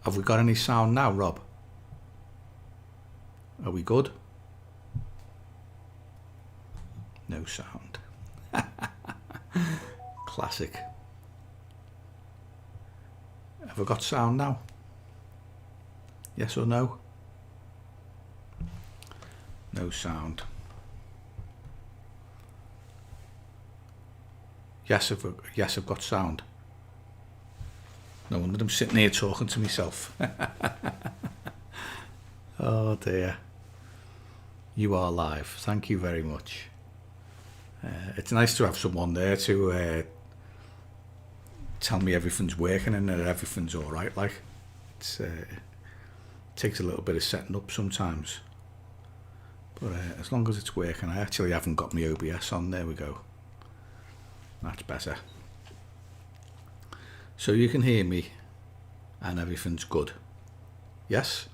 Have we got any sound now, Rob? Are we good? No sound. Classic. Have I got sound now? Yes or no? No sound. Yes, I've got sound. No wonder I'm sitting here talking to myself. Oh dear. You are live. Thank you very much. It's nice to have someone there to tell me everything's working and that everything's all right. Like, it takes a little bit of setting up sometimes, but as long as it's working. I actually haven't got my OBS on. There we go. That's better. So you can hear me, and everything's good. Yes.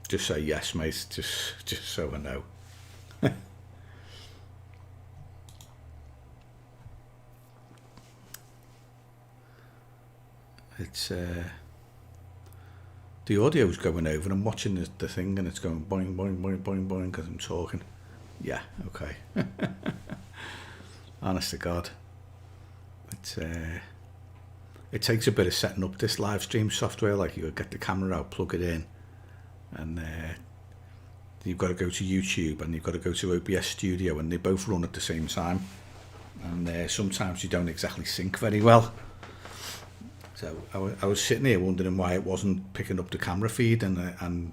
Just say yes, mate. Just so I know. It's the audio's going over. I'm watching the thing, and it's going boing, boing, boing, boing, boing because I'm talking. Yeah, okay. Honest to God, it takes a bit of setting up this live stream software. Like, you get the camera out, plug it in, and you've got to go to YouTube and you've got to go to OBS Studio, and they both run at the same time, and sometimes you don't exactly sync very well. So I was sitting here wondering why it wasn't picking up the camera feed, and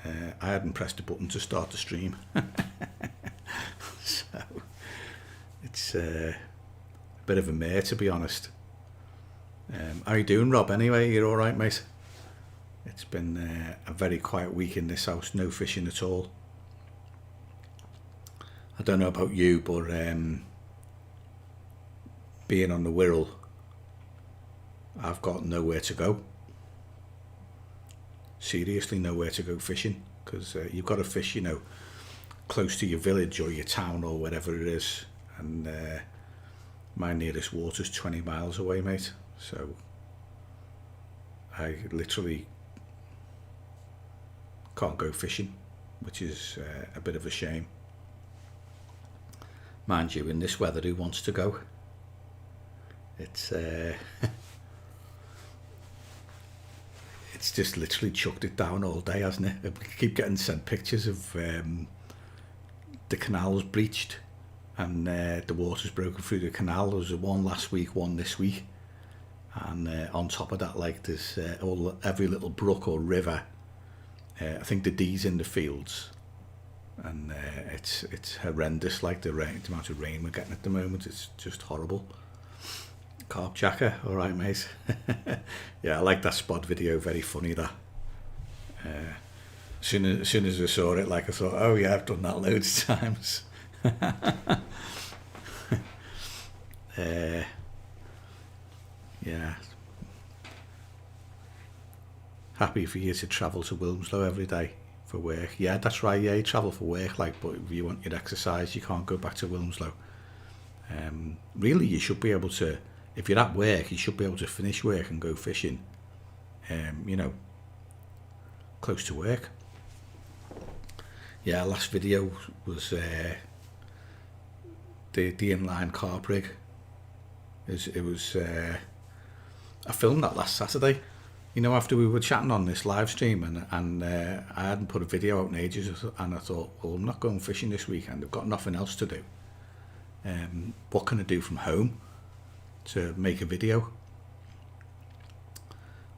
I hadn't pressed the button to start the stream. So it's a bit of a mare, to be honest. How you doing, Rob? Anyway, you're all right, mate? It's been a very quiet week in this house. No fishing at all. I don't know about you, but being on the Wirral, I've got nowhere to go. Seriously, nowhere to go fishing, because you've got to fish, you know, close to your village or your town or whatever it is, and my nearest water's 20 miles away, mate. So I literally can't go fishing, which is a bit of a shame. Mind you, in this weather, who wants to go? It's it's just literally chucked it down all day, hasn't it? We keep getting sent pictures of the canals breached, and the water's broken through the canal. There was one last week, one this week, and on top of that, like, there's every little brook or river. I think the D's in the fields, and it's horrendous. Like, the amount of rain we're getting at the moment, it's just horrible. Carp Jacker, all right, mate. Yeah, I like that spot video. Very funny, that. As soon as I saw it, like, I thought, oh yeah, I've done that loads of times. Yeah. Happy for you to travel to Wilmslow every day for work. Yeah, that's right. Yeah, you travel for work, like, but if you want your exercise, you can't go back to Wilmslow. Really, you should be able to. If you're at work, you should be able to finish work and go fishing, you know, close to work. Yeah, last video was the inline carp rig. It was I filmed that last Saturday, you know, after we were chatting on this live stream, and I hadn't put a video out in ages, and I thought, well, I'm not going fishing this weekend. I've got nothing else to do. What can I do from home to make a video?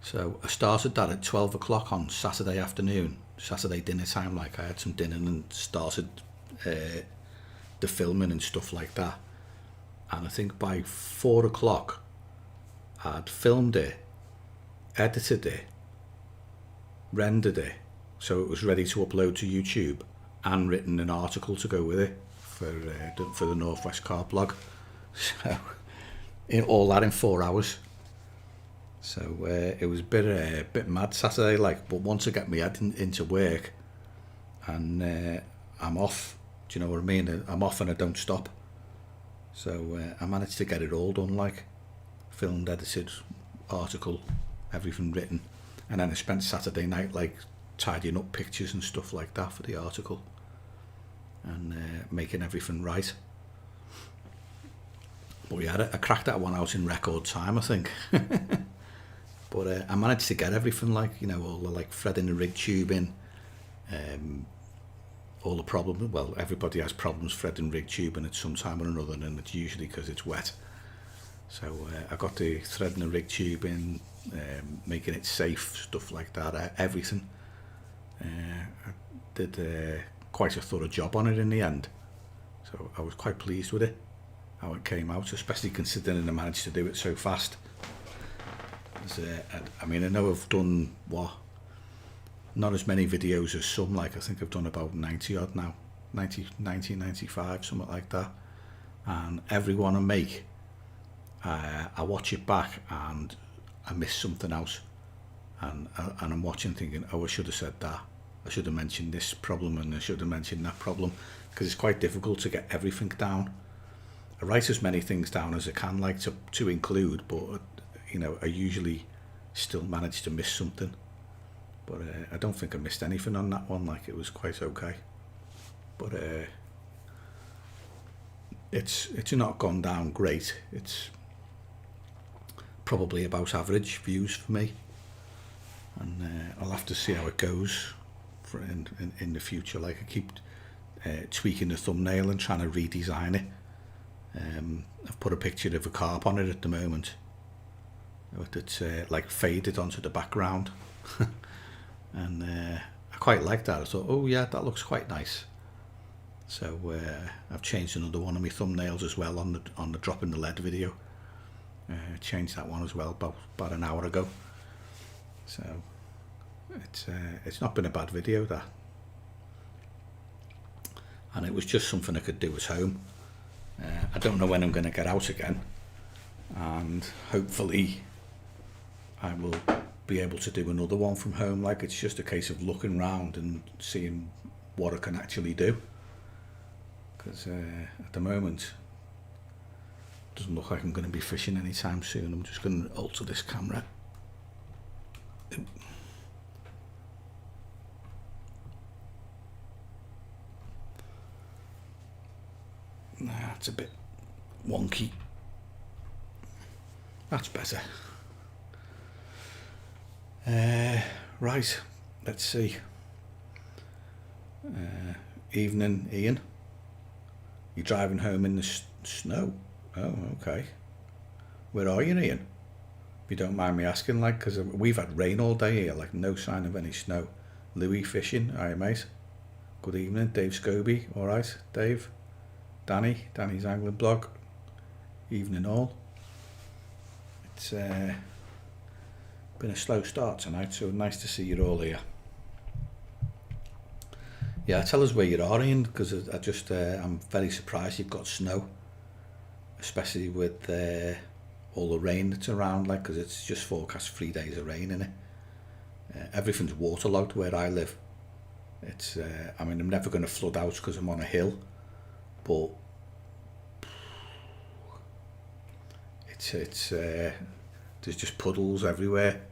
So I started that at 12 o'clock on Saturday afternoon, Saturday dinner time. Like, I had some dinner and started the filming and stuff like that. And I think by 4 o'clock I'd filmed it, edited it, rendered it, so it was ready to upload to YouTube, and written an article to go with it for the Northwest Carp blog. So all that in 4 hours. So it was a bit mad Saturday, like, but once I get my head into work, and I'm off, do you know what I mean? I'm off and I don't stop. So I managed to get it all done, like, filmed, edited, article, everything written, and then I spent Saturday night like tidying up pictures and stuff like that for the article, and making everything right. But yeah, I cracked that one out in record time, I think. But I managed to get everything, like, you know, all the like threading the rig tubing, all the problems. Well, everybody has problems threading rig tubing at some time or another, and it's usually because it's wet. So I got the threading the rig tubing, making it safe, stuff like that, everything. I did quite a thorough job on it in the end, so I was quite pleased with it, how it came out, especially considering I managed to do it so fast. I mean, I know I've done, not as many videos as some, like I think I've done about 90 odd now, 95, something like that, and every one I make, I watch it back and I miss something else, and I'm watching thinking, oh, I should have said that, I should have mentioned this problem, and I should have mentioned that problem, because it's quite difficult to get everything down. I write as many things down as I can, like to include, but you know, I usually still manage to miss something. But I don't think I missed anything on that one, like it was quite okay. But it's not gone down great. It's probably about average views for me, and I'll have to see how it goes for in the future. Like I keep tweaking the thumbnail and trying to redesign it. I've put a picture of a carp on it at the moment. It's like faded onto the background, and I quite like that. I thought, oh yeah, that looks quite nice. So I've changed another one of my thumbnails as well on the dropping the lead video. Changed that one as well about an hour ago. So it's not been a bad video, that, and it was just something I could do at home. I don't know when I'm going to get out again, and hopefully I will be able to do another one from home. Like, it's just a case of looking round and seeing what I can actually do, because at the moment it doesn't look like I'm going to be fishing anytime soon. I'm just going to alter this camera. Nah, it's a bit wonky. That's better. Right, let's see. Evening, Ian. You're driving home in the snow? Oh, okay. Where are you, Ian? If you don't mind me asking, like, because we've had rain all day here, like no sign of any snow. Louis fishing, aye mate. Good evening, Dave Scobie. All right, Dave. Danny's angling blog. Evening all. It's been a slow start tonight, so nice to see you all here. Yeah, tell us where you are, Ian, because I'm very surprised you've got snow, especially with all the rain that's around, like, because it's just forecast 3 days of rain in it. Everything's waterlogged where I live. It's I mean, I'm never going to flood out because I'm on a hill, but it's there's just puddles everywhere.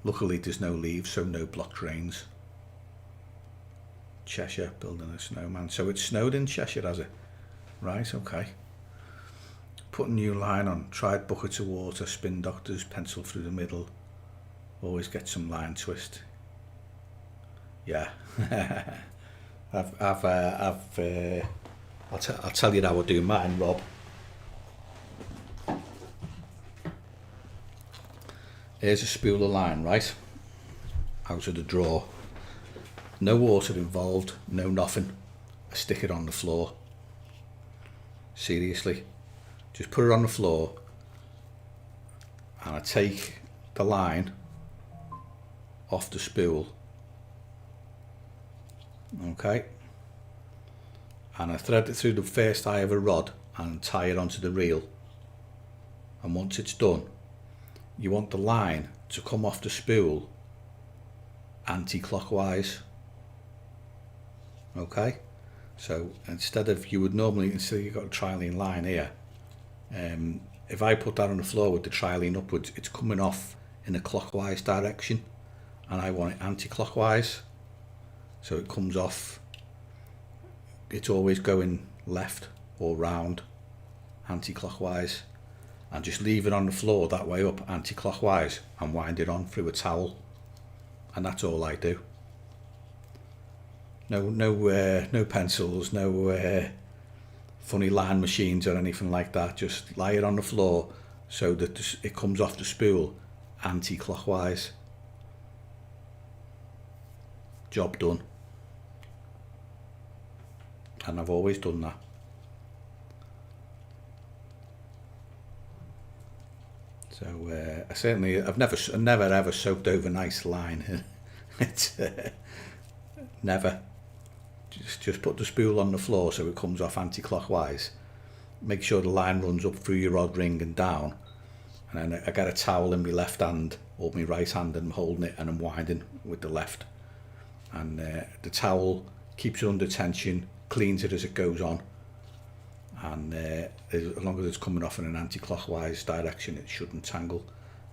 Luckily there's no leaves, so no blocked drains. Cheshire building a snowman. So it snowed in Cheshire, has it? Right, okay. Put a new line on. Tried buckets of water, spin doctors, pencil through the middle. Always get some line twist. Yeah. I'll tell you how I do mine, Rob. Here's a spool of line, right? Out of the drawer. No water involved, no nothing. I stick it on the floor. Seriously. Just put it on the floor, and I take the line off the spool. Okay. And I thread it through the first eye of a rod and tie it onto the reel. And once it's done, you want the line to come off the spool anti-clockwise. Okay, so instead of, you've got a trilene line here, if I put that on the floor with the trilene upwards, it's coming off in a clockwise direction, and I want it anti-clockwise, so it comes off, it's always going left or round anti-clockwise, and just leave it on the floor that way up anti-clockwise and wind it on through a towel, and that's all I do. No pencils, no funny line machines or anything like that. Just lie it on the floor so that it comes off the spool anti-clockwise. Job done. And I've always done that. So I've never ever soaked over nice line. It's never. Just put the spool on the floor so it comes off anti-clockwise. Make sure the line runs up through your rod ring and down, and then I get a towel in my left hand or my right hand and I'm holding it and I'm winding with the left, and the towel keeps it under tension, cleans it as it goes on, and as long as it's coming off in an anti-clockwise direction, it shouldn't tangle.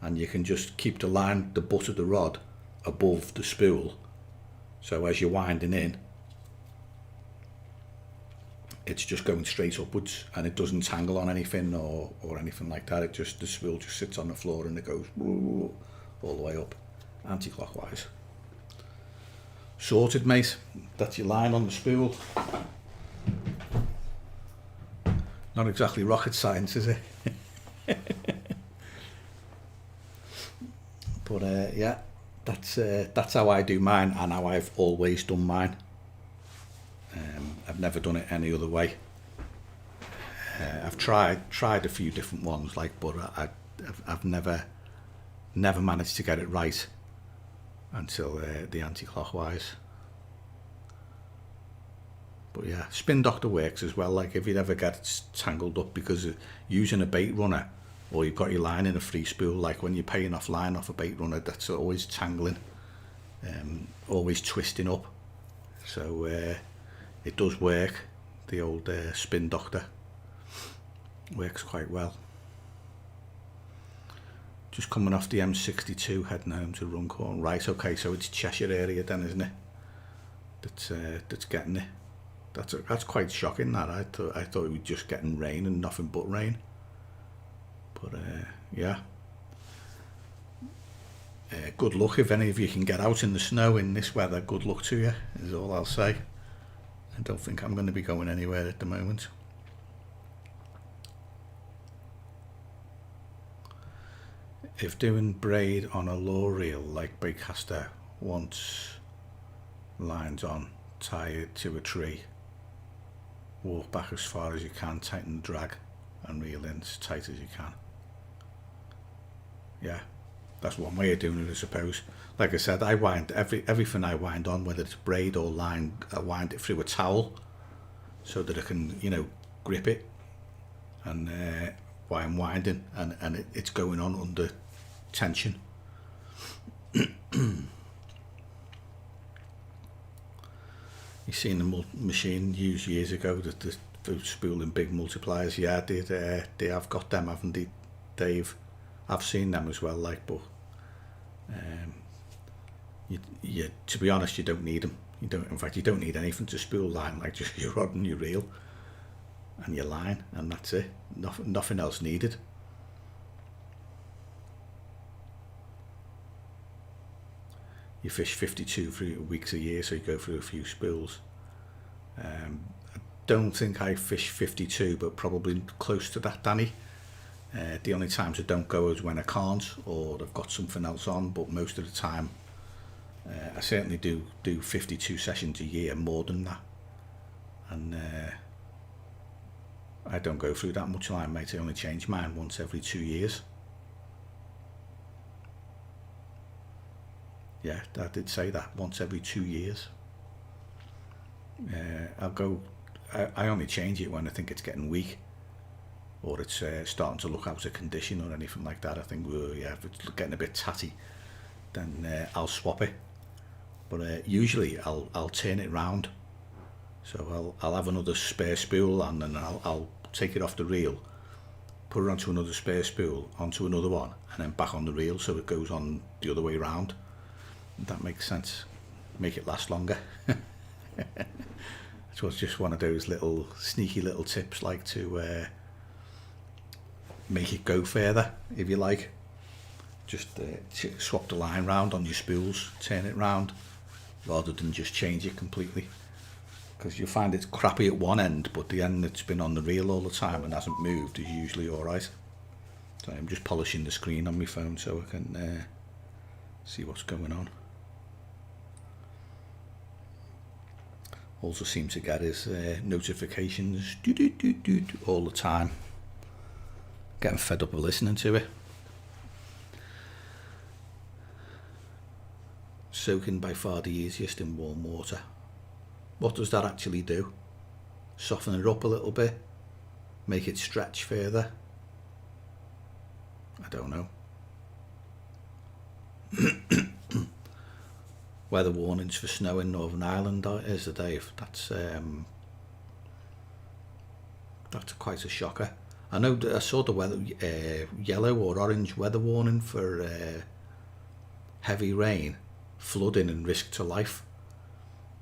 And you can just keep the line, the butt of the rod, above the spool, so as you're winding in, it's just going straight upwards and it doesn't tangle on anything or anything like that. It just, the spool just sits on the floor and it goes all the way up anti-clockwise. Sorted, mate. That's your line on the spool. Not exactly rocket science, is it? But yeah, that's how I do mine and how I've always done mine. I've never done it any other way. I've tried a few different ones, but I've never managed to get it right until the anti-clockwise. But yeah, spin doctor works as well. Like if you ever get tangled up because of using a bait runner, or you've got your line in a free spool, like when you're paying off line off a bait runner, that's always tangling, always twisting up. So it does work. The old spin doctor works quite well. Just coming off the M62, heading home to Runcorn. Right, okay, so it's Cheshire area then, isn't it? That's getting it. That's quite shocking. That I thought it was just getting rain and nothing but rain. But yeah. Good luck if any of you can get out in the snow in this weather. Good luck to you, is all I'll say. I don't think I'm going to be going anywhere at the moment. If doing braid on a low reel like baitcaster wants lines on, tie it to a tree, walk back as far as you can, tighten the drag and reel in as tight as you can. Yeah, that's one way of doing it, I suppose. Like I said, I wind everything I wind on, whether it's braid or line, I wind it through a towel so that I can, grip it, and while I'm winding, and it's going on under tension. You seen the machine used years ago that the spooling big multipliers? Yeah, they have got them, haven't they, Dave? I've seen them as well, but you to be honest, you don't need them. You don't need anything to spool line, like just your rod and your reel and your line, and that's it. Nothing else needed. You fish 52 weeks a year, so you go through a few spools. I don't think I fish 52, but probably close to that, Danny. The only times I don't go is when I can't, or I've got something else on, but most of the time I certainly do 52 sessions a year, more than that. And I don't go through that much line, mate. I only change mine once every 2 years. Yeah, I did say that, once every 2 years. I only change it when I think it's getting weak, or it's starting to look out of condition or anything like that. I think, if it's getting a bit tatty, then I'll swap it. But usually I'll turn it round. So I'll have another spare spool, and then I'll take it off the reel, put it onto another spare spool, onto another one, and then back on the reel, so it goes on the other way round. That makes sense. Make it last longer. It was just one of those little sneaky little tips, like to make it go further, if you like. Just swap the line round on your spools, turn it round, rather than just change it completely. Because you'll find it's crappy at one end, but the end that's been on the reel all the time and hasn't moved is usually alright. So I'm just polishing the screen on my phone so I can see what's going on. Also seem to get his notifications all the time. Getting fed up of listening to it. Soaking by far the easiest in warm water. What does that actually do? Soften it up a little bit? Make it stretch further? I don't know. Weather warnings for snow in Northern Ireland is the Dave. That's quite a shocker. I know that I saw the weather yellow or orange weather warning for heavy rain, flooding and risk to life,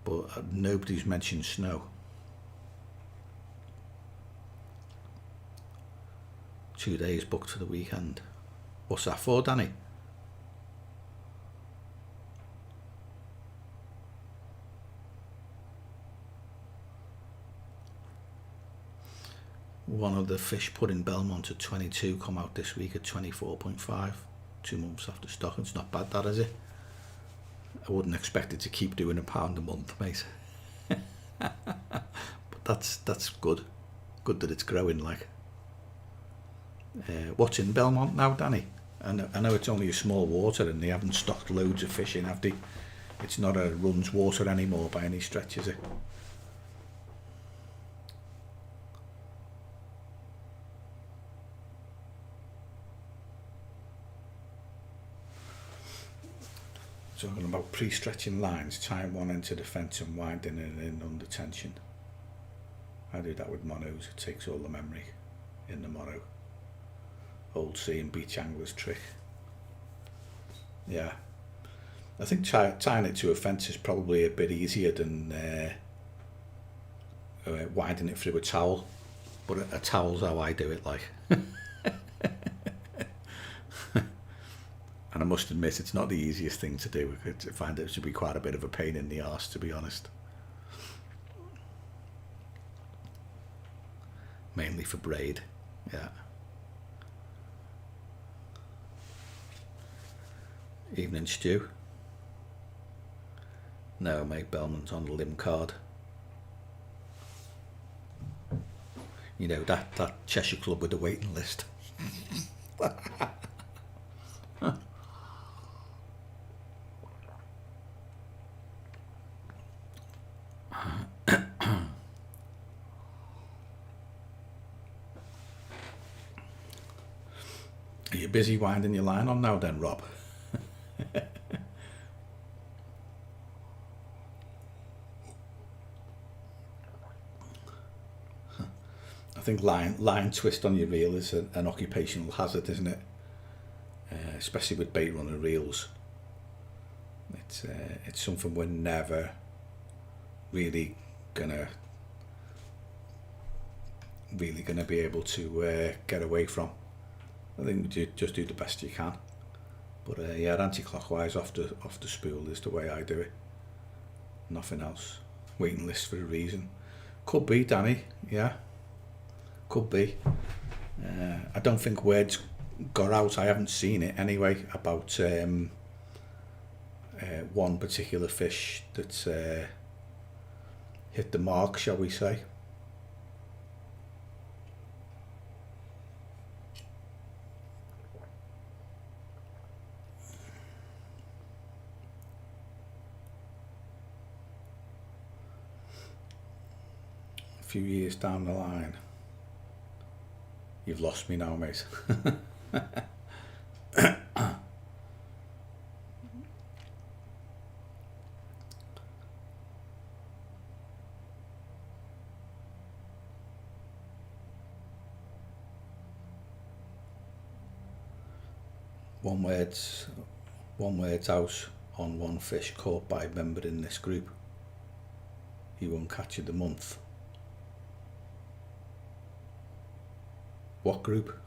but nobody's mentioned snow. 2 days booked for the weekend. What's that for, Danny? One of the fish put in Belmont at 22 come out this week at 24.5. 2 months after stock. It's not bad, that, is it? I wouldn't expect it to keep doing £1 a month, mate. But that's good. Good that it's growing, like. What's in Belmont now, Danny? I know it's only a small water and they haven't stocked loads of fish in, have they? It's not a runs water anymore by any stretch, is it? Talking about pre-stretching lines, tying one end to the fence and winding it in under tension. I do that with monos, it takes all the memory in the mono. Old sea and beach anglers trick. Yeah. I think tying it to a fence is probably a bit easier than winding it through a towel. But a towel's how I do it, like. And I must admit, it's not the easiest thing to do. I find it to be quite a bit of a pain in the arse, to be honest. Mainly for braid, yeah. Evening stew. No, mate, Belmont's on the limb card. You know, that Cheshire Club with the waiting list. Are you busy winding your line on now then, Rob? I think line twist on your reel is an occupational hazard, isn't it? Especially with bait runner reels. It's something we're never really gonna be able to get away from. I think you just do the best you can. But yeah, anti-clockwise off the spool is the way I do it. Nothing else. Waiting list for a reason. Could be, Danny. Yeah. Could be. I don't think words got out. I haven't seen it anyway about one particular fish that's hit the mark, shall we say. A few years down the line. You've lost me now, mate. One word's out on one fish caught by a member in this group. He won catch of the month. What group?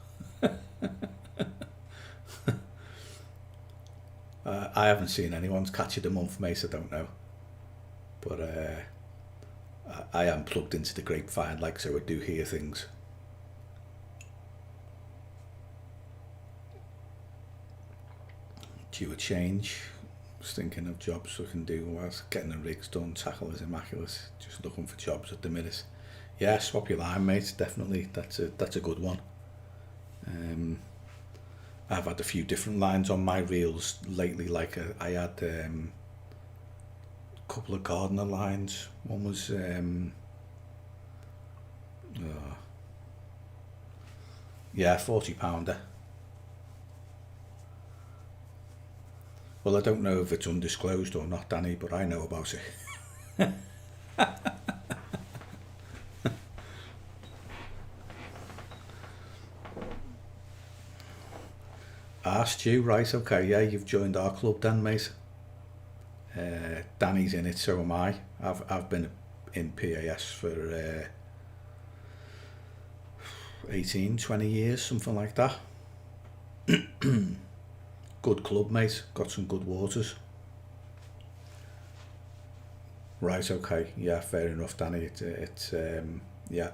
I haven't seen anyone's catch of the month, mate, I don't know. But I am plugged into the grapevine, like, so I do hear things. Due a change. Just thinking of jobs I can do whilst getting the rigs done. Tackle is immaculate. Just looking for jobs at the minute. Yeah, swap your line, mate. Definitely, that's a good one. I've had a few different lines on my reels lately. Like I had a couple of gardener lines. One was £40. Well, I don't know if it's undisclosed or not, Danny, but I know about it. Stu, right, okay, yeah, you've joined our club then, mate. Danny's in it, so am I. I've been in PAS for 18, 20 years, something like that. Good club, mate. Got some good waters. Right, okay. Yeah, fair enough, Danny. It's yeah.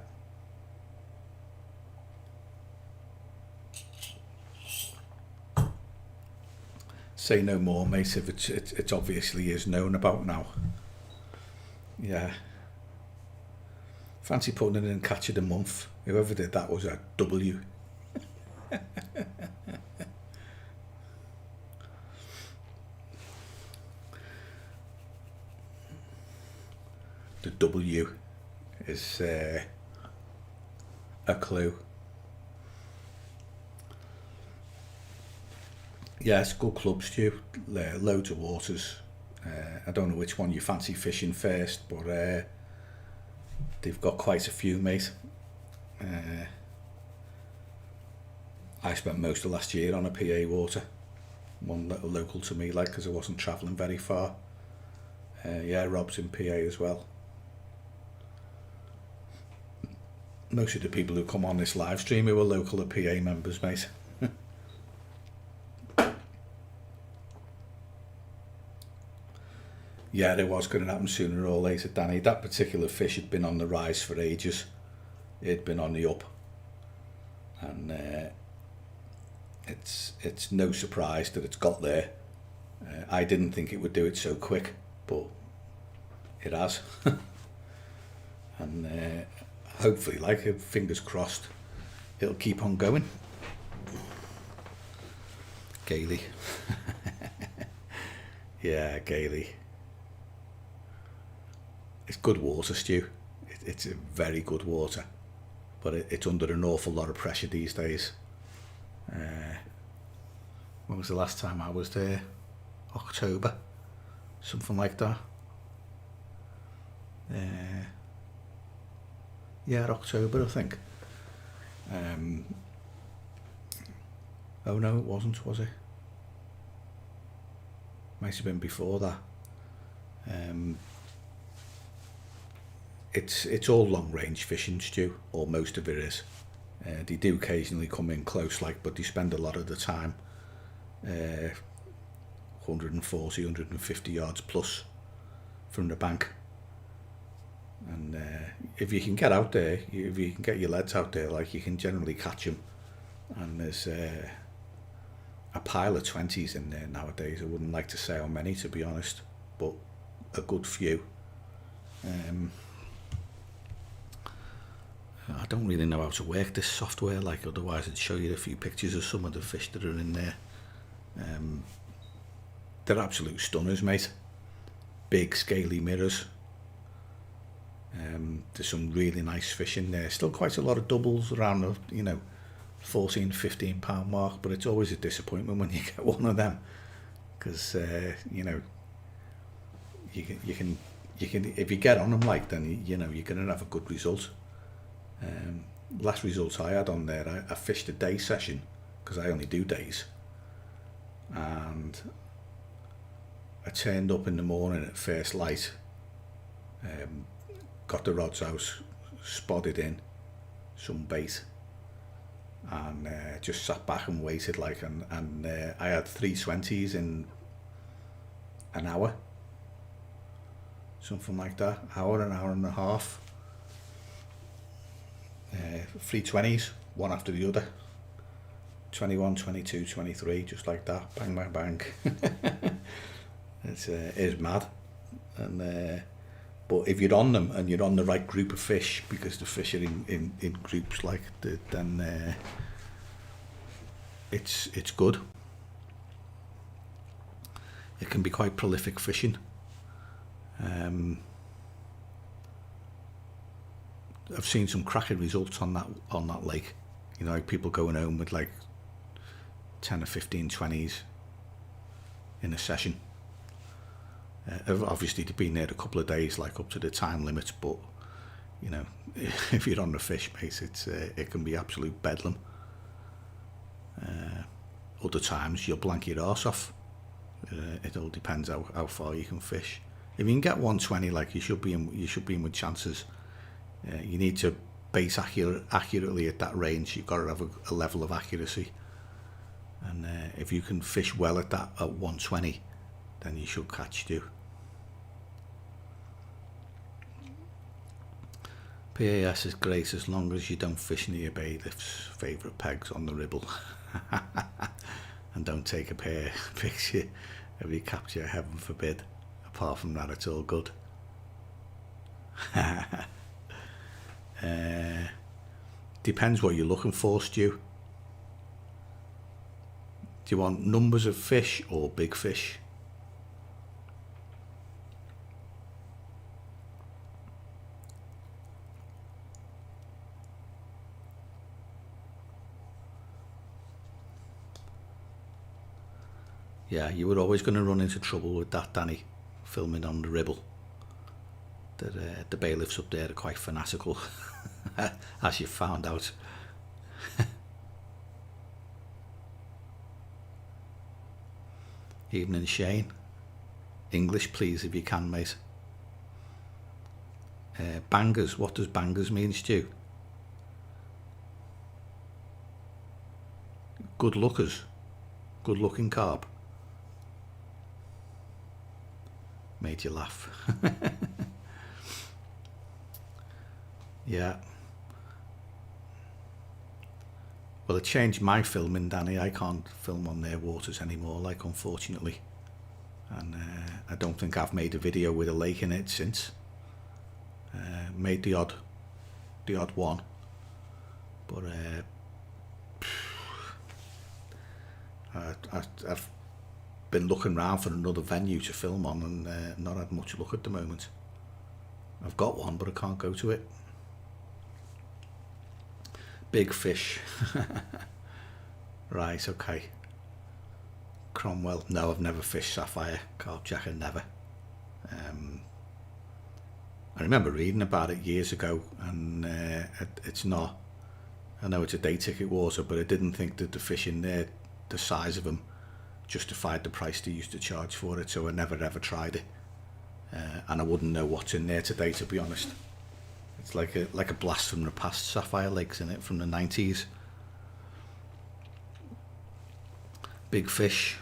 Say no more, mate, if it obviously is known about now. Yeah. Fancy putting it in catch of the month. Whoever did that was a W. The W is a clue. Yeah, it's a good club, Stu. Loads of waters. I don't know which one you fancy fishing first, but they've got quite a few, mate. I spent most of last year on a PA water, one local to me, like, because I wasn't travelling very far. Yeah, Rob's in PA as well. Most of the people who come on this live stream who are local are PA members, mate. Yeah, it was going to happen sooner or later, Danny. That particular fish had been on the rise for ages. It'd been on the up. And it's no surprise that it's got there. I didn't think it would do it so quick, but it has. And hopefully, like, fingers crossed, it'll keep on going. Gaily. Yeah, gaily. It's good water, Stu. It's a very good water, but it's under an awful lot of pressure these days. When was the last time I was there? October, something like that. Yeah, October, I think. Oh no, it wasn't, was it? Might have been before that. It's all long range fishing, Stu, or most of it is. They do occasionally come in close, like, but they spend a lot of the time 140, 150 yards plus from the bank. And if you can get out there, if you can get your leads out there, like, you can generally catch them. And there's a pile of 20s in there nowadays. I wouldn't like to say how many, to be honest, but a good few. I don't really know how to work this software, like, otherwise I'd show you a few pictures of some of the fish that are in there. They're absolute stunners, mate. Big scaly mirrors. There's some really nice fish in there. Still quite a lot of doubles around the, 14, 15 pound mark, but it's always a disappointment when you get one of them, because you can if you get on them, like, then you're gonna have a good result. Last results I had on there, I fished a day session, because I only do days, and I turned up in the morning at first light, got the rods out, spotted in some bait, and just sat back and waited like, and I had 320s in an hour, something like that, an hour and a half. 320s, one after the other, 21, 22, 23, just like that, bang, bang, bang. It is mad. And but if you're on them and you're on the right group of fish, because the fish are in groups like then it's good. It can be quite prolific fishing. I've seen some cracking results on that lake. You know, like people going home with like 10 or 15 20s in a session. Obviously they've been there a couple of days, like up to the time limits, but you know, if you're on the fish, mate, it can be absolute bedlam. Other times you'll blank your arse off. It all depends how far you can fish. If you can get 120, like you should be in with chances. You need to base accurately at that range. You've got to have a level of accuracy, and if you can fish well at 120, then you should catch two. PAS is great as long as you don't fish near bailiff's favourite pegs on the ribble. And don't take a picture of your capture, heaven forbid. Apart from that, it's all good. Depends what you're looking for, Stu. Do you want numbers of fish or big fish? Yeah, you were always going to run into trouble with that, Danny, filming on the ribble. The bailiffs up there are quite fanatical, as you found out. Evening, Shane. English, please, if you can, mate. Bangers. What does bangers mean, Stu? Good lookers. Good looking carp. Made you laugh. Yeah. Well, it changed my filming, Danny. I can't film on their waters anymore, like, unfortunately. And I don't think I've made a video with a lake in it since. Made the odd one, but I've been looking around for another venue to film on, and not had much luck at the moment. I've got one, but I can't go to it. Big fish. Right, okay. Cromwell. No, I've never fished sapphire. Carp jacker, never. I remember reading about it years ago, and it's not. I know it's a day ticket water, but I didn't think that the fish in there, the size of them, justified the price they used to charge for it, so I never ever tried it. And I wouldn't know what's in there today, to be honest. It's like a blast from the past. Sapphire Lakes in it from the 90s. Big fish.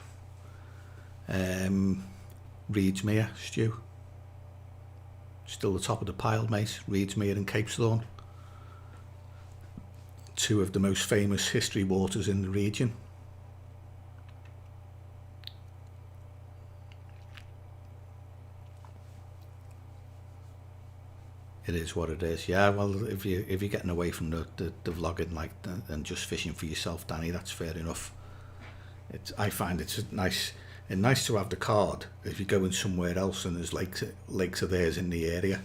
Reedsmere, Stu. Still the top of the pile, mate. Reedsmere and Capesthorne. Two of the most famous history waters in the region. It is what it is. Yeah, well, if you're getting away from the vlogging like and just fishing for yourself, Danny, that's fair enough. I find it's nice to have the card if you're going somewhere else and there's lakes of theirs in the area.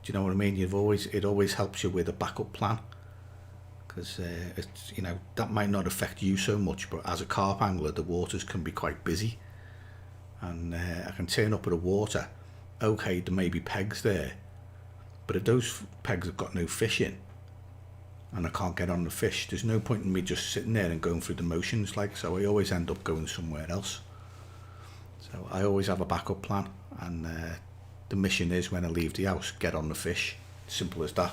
Do you know what I mean? It always helps you with a backup plan, because it's, you know, that might not affect you so much, but as a carp angler, the waters can be quite busy, and I can turn up at a water. Okay, there may be pegs there, but if those pegs have got no fish in, and I can't get on the fish, there's no point in me just sitting there and going through the motions, like, so I always end up going somewhere else. So I always have a backup plan, and the mission is, when I leave the house, get on the fish. Simple as that.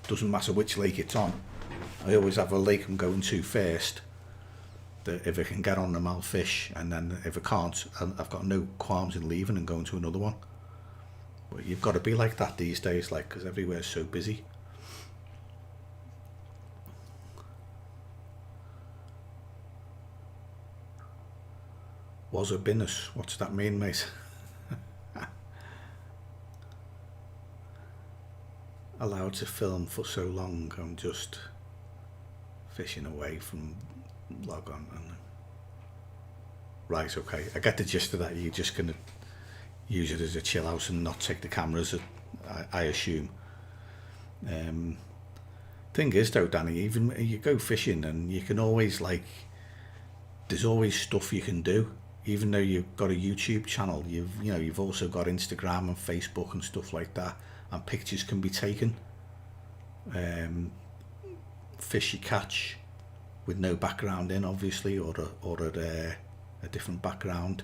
Doesn't matter which lake it's on. I always have a lake I'm going to first, that if I can get on them, I'll fish, and then if I can't, I've got no qualms in leaving and going to another one. But you've got to be like that these days, like, because everywhere's so busy. Was a business. What's that mean, mate? Allowed to film for so long, I'm just fishing away from log on. Right, okay, I get the gist of that. You're just going to use it as a chill house and not take the cameras, I assume. Thing is though, Danny, even you go fishing and you can always, like, there's always stuff you can do. Even though you've got a YouTube channel, you've also got Instagram and Facebook and stuff like that, and pictures can be taken. Fish you catch with no background in, obviously, or a different background.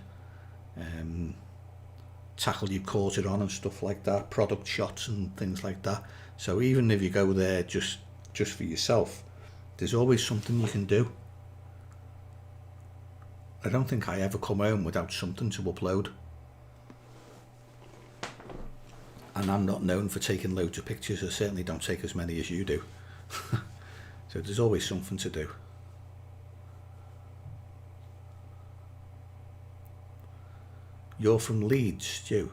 Tackle you caught it on and stuff like that. Product shots and things like that. So even if you go there just for yourself, there's always something you can do. I don't think I ever come home without something to upload. And I'm not known for taking loads of pictures. I certainly don't take as many as you do. So there's always something to do. You're from Leeds, Stu?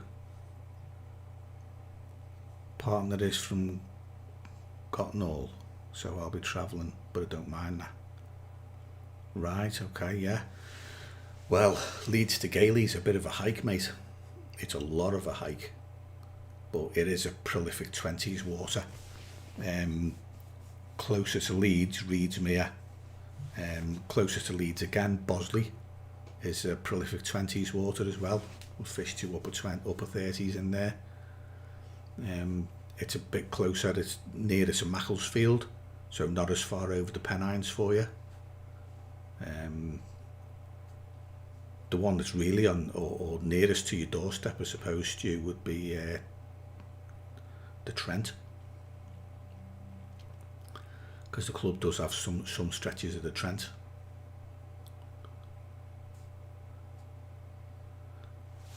Partner is from Cottonall, so I'll be travelling, but I don't mind that. Right, okay, yeah. Well, Leeds to Gailey's a bit of a hike, mate. It's a lot of a hike, but it is a prolific 20s water. Closer to Leeds, Reedsmere. Closer to Leeds again, Bosley is a prolific 20s water as well. We'll fish to upper 30s in there. It's a bit closer, it's nearer to Macclesfield, so not as far over the Pennines for you. The one that's really on or nearest to your doorstep, I suppose, Stu, would be the Trent, because the club does have some stretches of the Trent.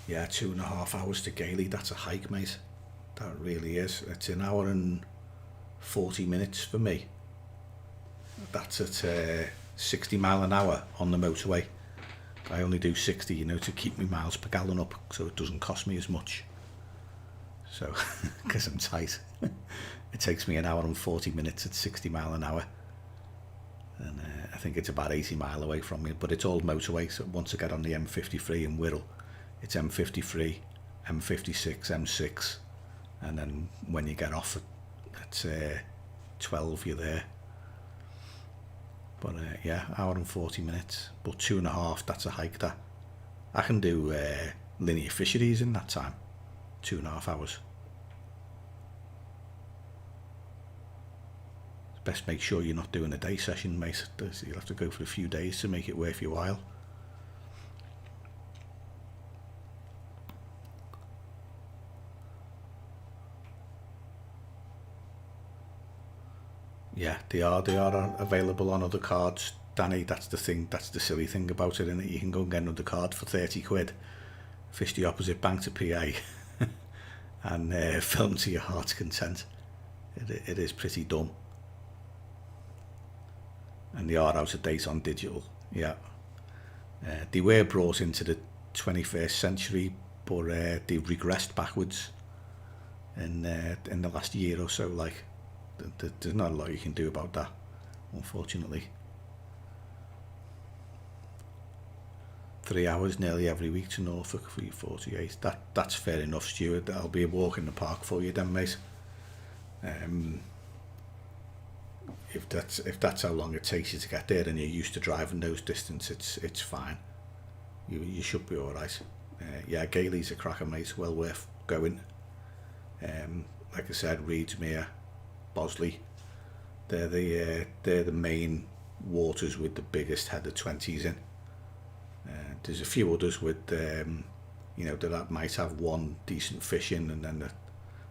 Yeah, 2.5 hours to Gailey, that's a hike, mate. That really is. It's an hour and 40 minutes for me. That's at 60 mile an hour on the motorway. I only do 60, to keep my miles per gallon up, so it doesn't cost me as much. So, because I'm tight, it takes me an hour and 40 minutes at 60 mile an hour. And I think it's about 80 mile away from me, but it's all motorway, so once I get on the M53 in Wirral, it's M53, M56, M6, and then when you get off at 12, you're there. But yeah, hour and 40 minutes, but 2.5, that's a hike. That I can do linear fisheries in that time, 2.5 hours. Best make sure you're not doing a day session, mate. You'll have to go for a few days to make it worth your while. Yeah, they are available on other cards, Danny. That's the thing, that's the silly thing about it, isn't it? You can go and get another card for 30 quid, fish the opposite bank to PA, and film to your heart's content. It is pretty dumb. And they are out of date on digital, yeah. They were brought into the 21st century, but they've regressed backwards in the last year or so, like. There's not a lot you can do about that, unfortunately. 3 hours nearly every week to Norfolk for your 48. That's fair enough, Stuart. That'll be a walk in the park for you then, mate. If that's how long it takes you to get there and you're used to driving those distances, it's fine. You should be all right. Yeah, Gailey's a cracker, mate. Well worth going. Like I said, Reedsmere, Bosley, they're the main waters with the biggest head of 20s in. There's a few others with that might have one decent fish in, and then a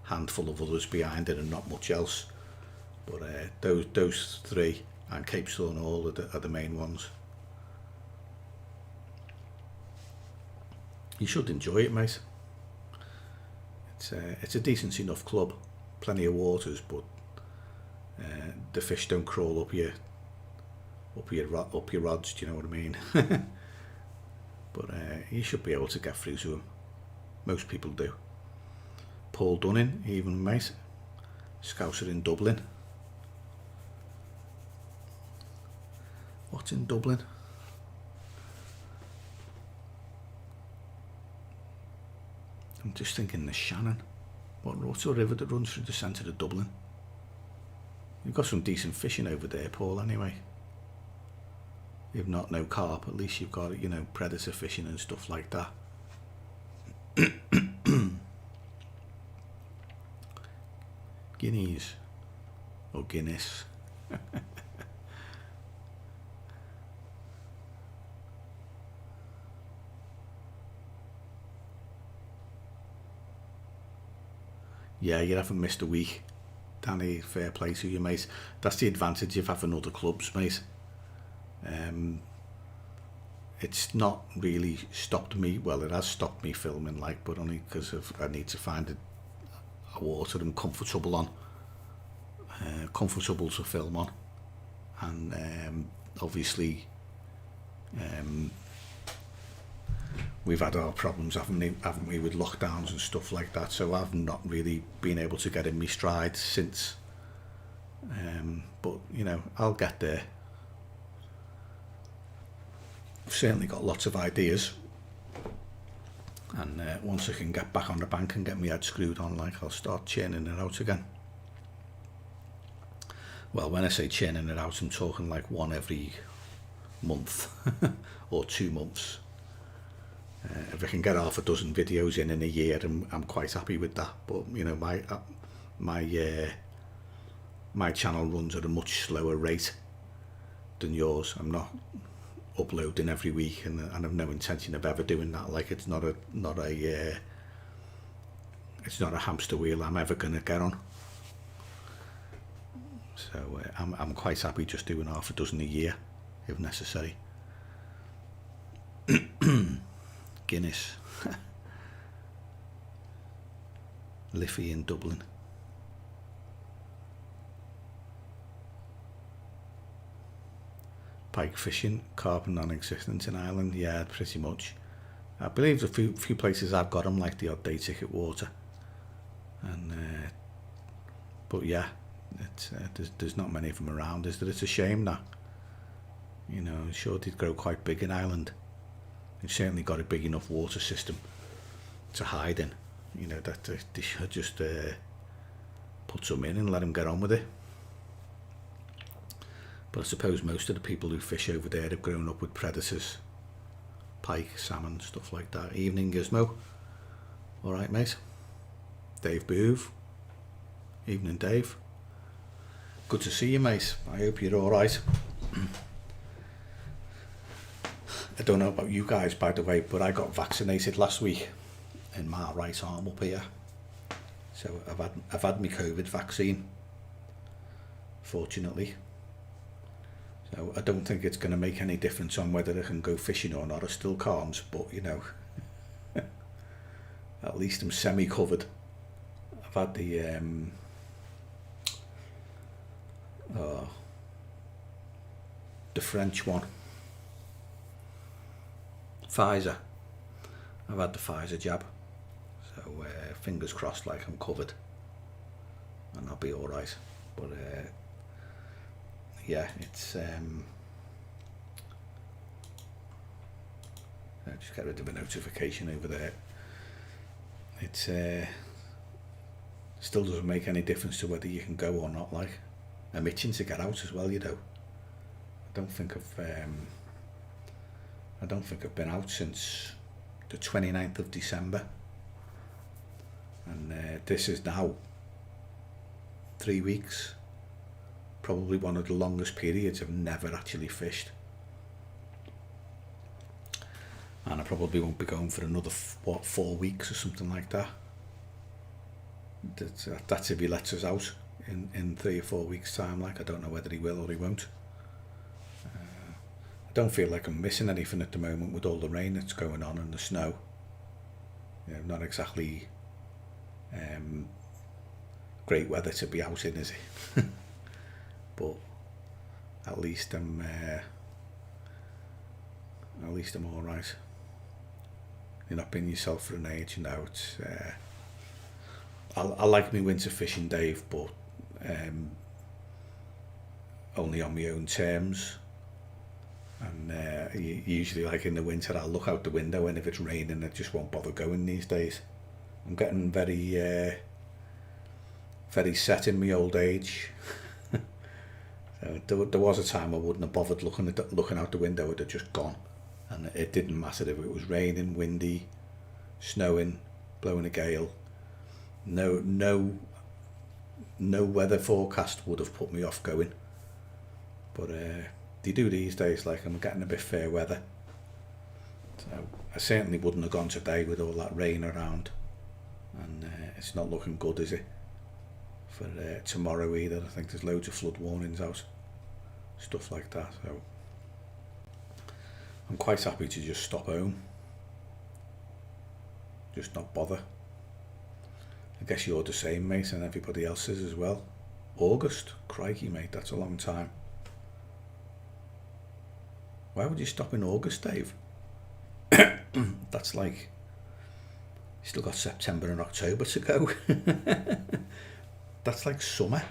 handful of others behind it and not much else. But those three and Cape Thorn Hall are the main ones. You should enjoy it, mate. It's a decent enough club, plenty of waters, but the fish don't crawl up your rods. Do you know what I mean? But you should be able to get through to them. Most people do. Paul Dunning, even, mate. Scouser in Dublin. What's in Dublin? I'm just thinking the Shannon. What's the river that runs through the centre of Dublin? You've got some decent fishing over there, Paul, anyway. If not no carp, at least you've got, predator fishing and stuff like that. Guineas. Or Guinness. Yeah, you haven't missed a week. Danny, fair play to you, mate. That's the advantage of having other clubs, mate. It's not really stopped me. Well, it has stopped me filming, but only because I need to find a water I'm comfortable on, comfortable to film on, and obviously, we've had our problems, haven't we, with lockdowns and stuff like that. So I've not really been able to get in my stride since. But I'll get there. I've certainly got lots of ideas, and once I can get back on the bank and get my head screwed on, I'll start churning it out again. Well, when I say churning it out, I'm talking one every month or 2 months. If I can get half a dozen videos in a year, I'm quite happy with that. But my channel runs at a much slower rate than yours. I'm not uploading every week, and I've no intention of ever doing that. It's not a hamster wheel I'm ever gonna get on. So I'm quite happy just doing half a dozen a year, if necessary. Guinness. Liffey in Dublin. Pike fishing, carp non-existent in Ireland. Yeah, pretty much. I believe a few places I've got them, like the odd day ticket water, and but yeah, there's not many of them around, is there? It's a shame that, I'm sure they'd grow quite big in Ireland. They've certainly got a big enough water system to hide in. That they should just put some in and let them get on with it. But I suppose most of the people who fish over there have grown up with predators, pike, salmon, stuff like that. Evening, Gizmo. All right, mate. Dave Boove. Evening, Dave. Good to see you, mate. I hope you're all right. I don't know about you guys, by the way, but I got vaccinated last week in my right arm up here. So I've had my COVID vaccine, fortunately. So I don't think it's going to make any difference on whether I can go fishing or not. I still can't, but at least I'm semi-covered. I've had the French one, Pfizer. I've had the Pfizer jab, so fingers crossed, I'm covered, and I'll be all right. But yeah, it's I just get rid of a notification over there. It's still doesn't make any difference to whether you can go or not. I'm itching to get out as well, I don't think I've been out since the 29th of December, and this is now 3 weeks probably one of the longest periods I've never actually fished. And I probably won't be going for another 4 weeks or something like that. That's if he lets us out in 3 or 4 weeks time. Like, I don't know whether he will or he won't. I don't feel like I'm missing anything at the moment with all the rain that's going on and the snow. You know, not exactly great weather to be out in, is it? But at least I'm all right. You're not being yourself for an age, you know. It's I like me winter fishing, Dave, but only on my own terms. And usually, like in the winter, I'll look out the window, and if it's raining, I just won't bother going these days. I'm getting very set in my old age. So there was a time I wouldn't have bothered looking out the window. I'd have just gone, and it didn't matter if it was raining, windy, snowing, blowing a gale. No weather forecast would have put me off going. But they do these days. Like, I'm getting a bit fair weather. So I certainly wouldn't have gone today with all that rain around, and it's not looking good, is it? For tomorrow either. I think there's loads of flood warnings out, stuff like that. So I'm quite happy to just stop home, just not bother. I guess you're the same, mate, and everybody else is as well. August, crikey, mate, that's a long time. Why would you stop in August, Dave? That's like, you still got September and October to go. That's like summer.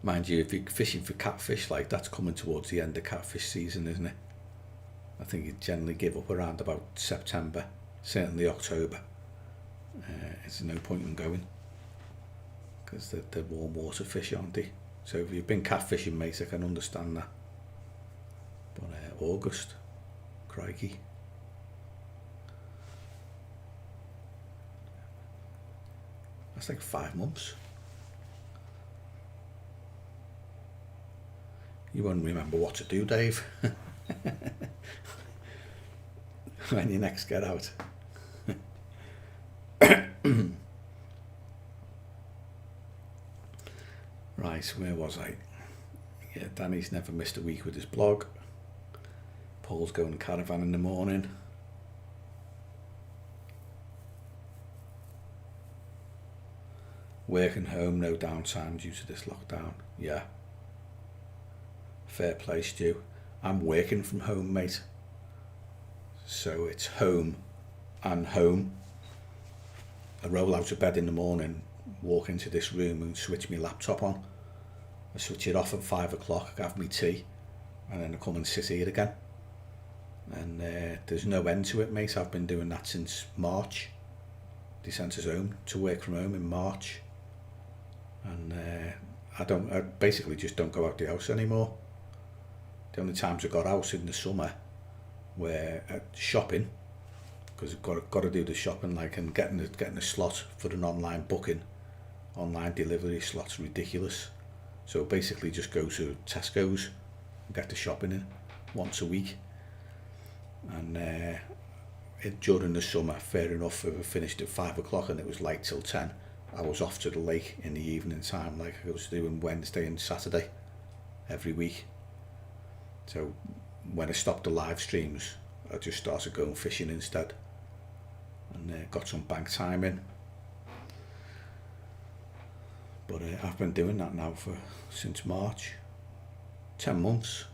Mind you, if you're fishing for catfish, like, that's coming towards the end of catfish season, isn't it? I think you generally give up around about September, certainly October. It's no point in going, because they're warm water fish, aren't they? So if you've been catfishing, mate, I can understand that. But August, crikey. That's like 5 months. You won't remember what to do, Dave, when you next get out. Right, where was I? Yeah, Danny's never missed a week with his blog. Paul's going caravan in the morning. Working home, no downtime due to this lockdown. Yeah. Fair play, Stu. I'm working from home, mate. So it's home and home. I roll out of bed in the morning, walk into this room and switch my laptop on. I switch it off at 5 o'clock, I have my tea, and then I come and sit here again. And there's no end to it, mate. I've been doing that since March. They sent us home to work from home in March. And I basically just don't go out the house anymore. The only times I got out in the summer were shopping, because I've got to do the shopping, like, and getting a slot for an online booking. Online delivery slot's ridiculous. So basically just go to Tesco's and get the shopping in once a week. And during the summer, fair enough, if I finished at 5 o'clock and it was light till 10, I was off to the lake in the evening time, like I was doing Wednesday and Saturday every week. So when I stopped the live streams, I just started going fishing instead, and got some bank time in. But I've been doing that now since March. 10 months.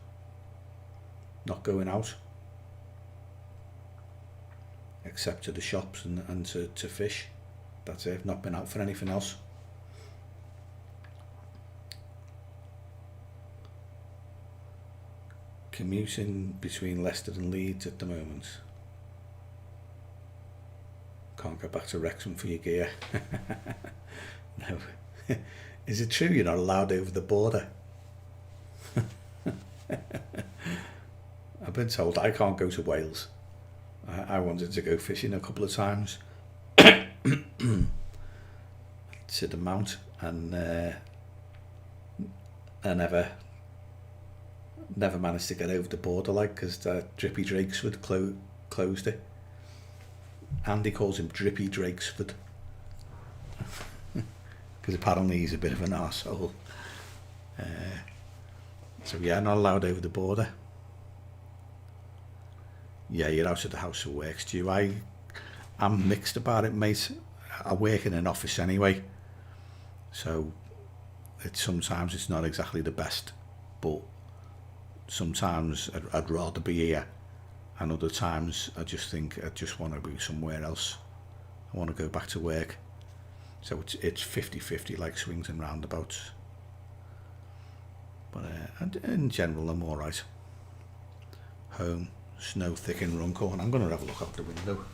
Not going out. Except to the shops and to fish. That's it. I've not been out for anything else. Commuting between Leicester and Leeds at the moment. Can't go back to Wrexham for your gear. No. Is it true you're not allowed over the border? I've been told I can't go to Wales. I wanted to go fishing a couple of times to the Mount, and I never managed to get over the border, like, because Drippy Drakesford closed it. Andy calls him Drippy Drakesford because apparently he's a bit of an arsehole. So yeah, not allowed over the border. Yeah, you're out of the house of work, Stu. I'm mixed about it, mate. I work in an office anyway, so sometimes it's not exactly the best, but sometimes I'd rather be here, and other times I just think I just want to be somewhere else. I want to go back to work. So it's 50-50, like swings and roundabouts. But in general, I'm all right. Home, snow thick in Runcorn. I'm going to have a look out the window.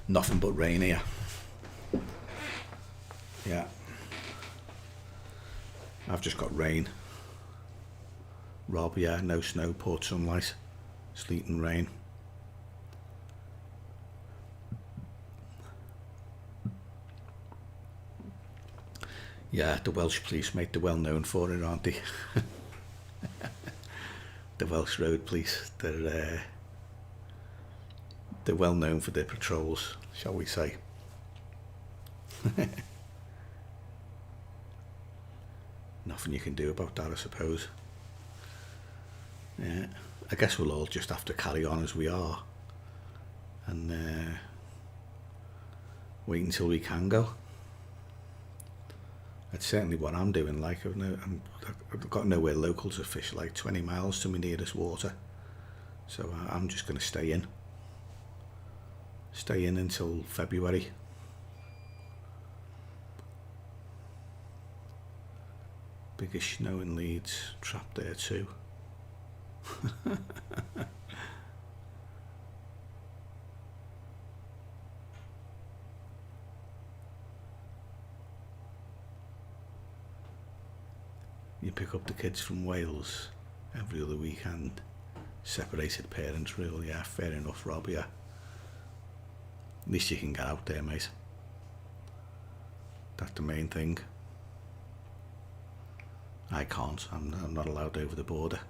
Nothing but rain here. Yeah. I've just got rain. Rob, yeah, no snow, port sunlight, sleet and rain. Yeah, the Welsh police, mate, they're well known for it, aren't they? The Welsh Road Police, they're well known for their patrols, shall we say. Nothing you can do about that, I suppose. Yeah, I guess we'll all just have to carry on as we are and wait until we can go. That's certainly what I'm doing. Like, I've got nowhere local to fish, like 20 miles to my nearest water, so I'm just going to stay in until February. Biggest snow in Leeds, trapped there too. You pick up the kids from Wales every other weekend. Separated parents rule, yeah, fair enough, Rob, yeah. At least you can get out there, mate. That's the main thing. I can't, I'm not allowed over the border.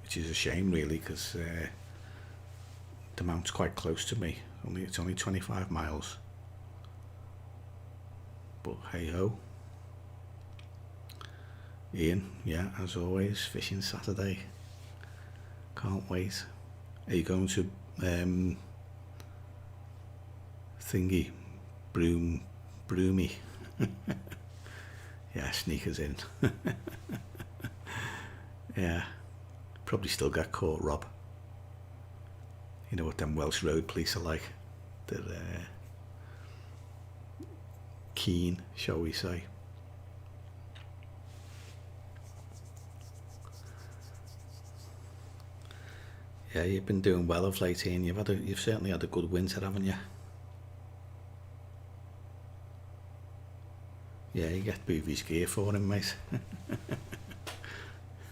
Which is a shame, really, because the Mount's quite close to me. It's only 25 miles. But hey ho. Ian, yeah, as always, fishing Saturday. Can't wait. Are you going to thingy, broomy? Yeah, sneakers in. Yeah, probably still get caught, Rob. You know what them Welsh Road Police are like. They're keen, shall we say. Yeah, you've been doing well of late, Ian. You've certainly had a good winter, haven't you? Yeah, you get Boovy's gear for him, mate.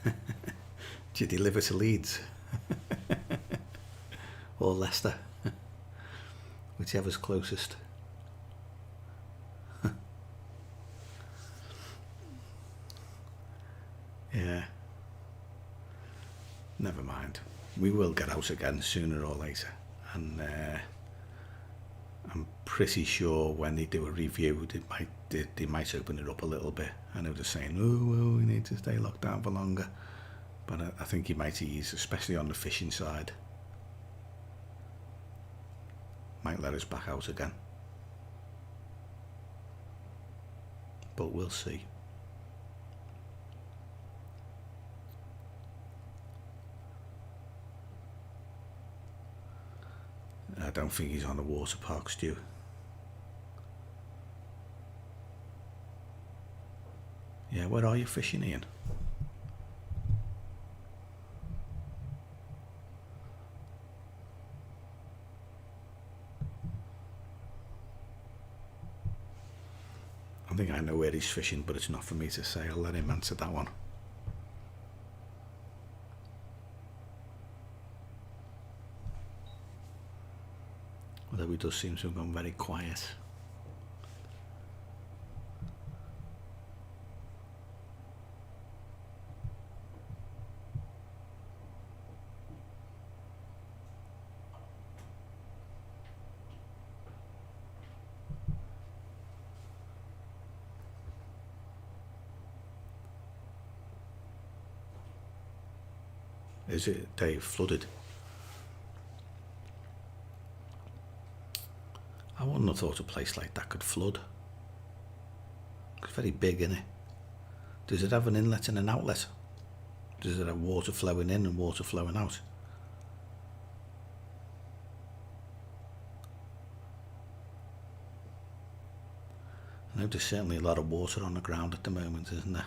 Do you deliver to Leeds? Or Leicester? Whichever's closest. Yeah. Never mind. We will get out again sooner or later. And I'm pretty sure when they do a review, they might open it up a little bit. I know they're saying, oh, well, we need to stay locked down for longer. But I think he might ease, especially on the fishing side. Might let us back out again. But we'll see. I don't think he's on the water park, Stu. Yeah, where are you fishing, Ian? I think I know where he's fishing, but it's not for me to say. I'll let him answer that one. although he does seem to have gone very quiet. Is it, Dave, flooded? I wouldn't have thought a place like that could flood. It's very big, isn't it? Does it have an inlet and an outlet? Does it have water flowing in and water flowing out? I know there's certainly a lot of water on the ground at the moment, isn't there?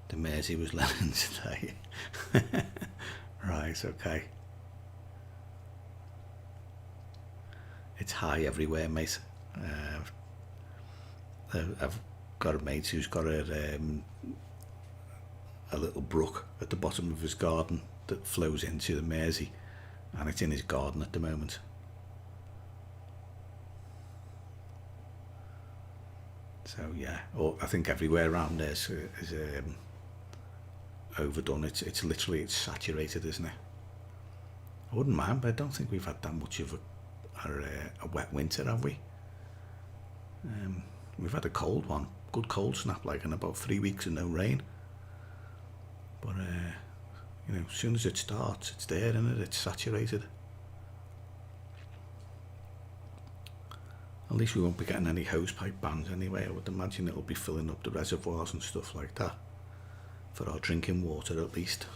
The Mersey was learning today. Right, okay. It's high everywhere, mate. I've got a mate who's got a little brook at the bottom of his garden that flows into the Mersey, and it's in his garden at the moment. So yeah, I think everywhere around there is overdone. It's literally, it's saturated, isn't it? I wouldn't mind, but I don't think we've had that much of a wet winter, have we? We've had a cold one, good cold snap, like in about 3 weeks and no rain. But you know, as soon as it starts, it's there, isn't it? It's saturated. At least we won't be getting any hosepipe bans anyway. I would imagine it'll be filling up the reservoirs and stuff like that for our drinking water, at least.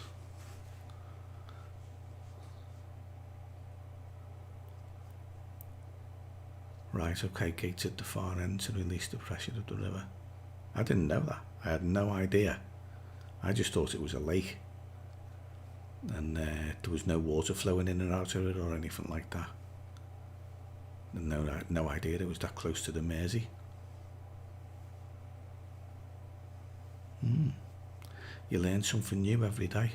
Right, okay, gates at the far end to release the pressure of the river. I didn't know that. I had no idea. I just thought it was a lake, and there was no water flowing in and out of it or anything like that. No, I had no idea it was that close to the Mersey. You learn something new every day.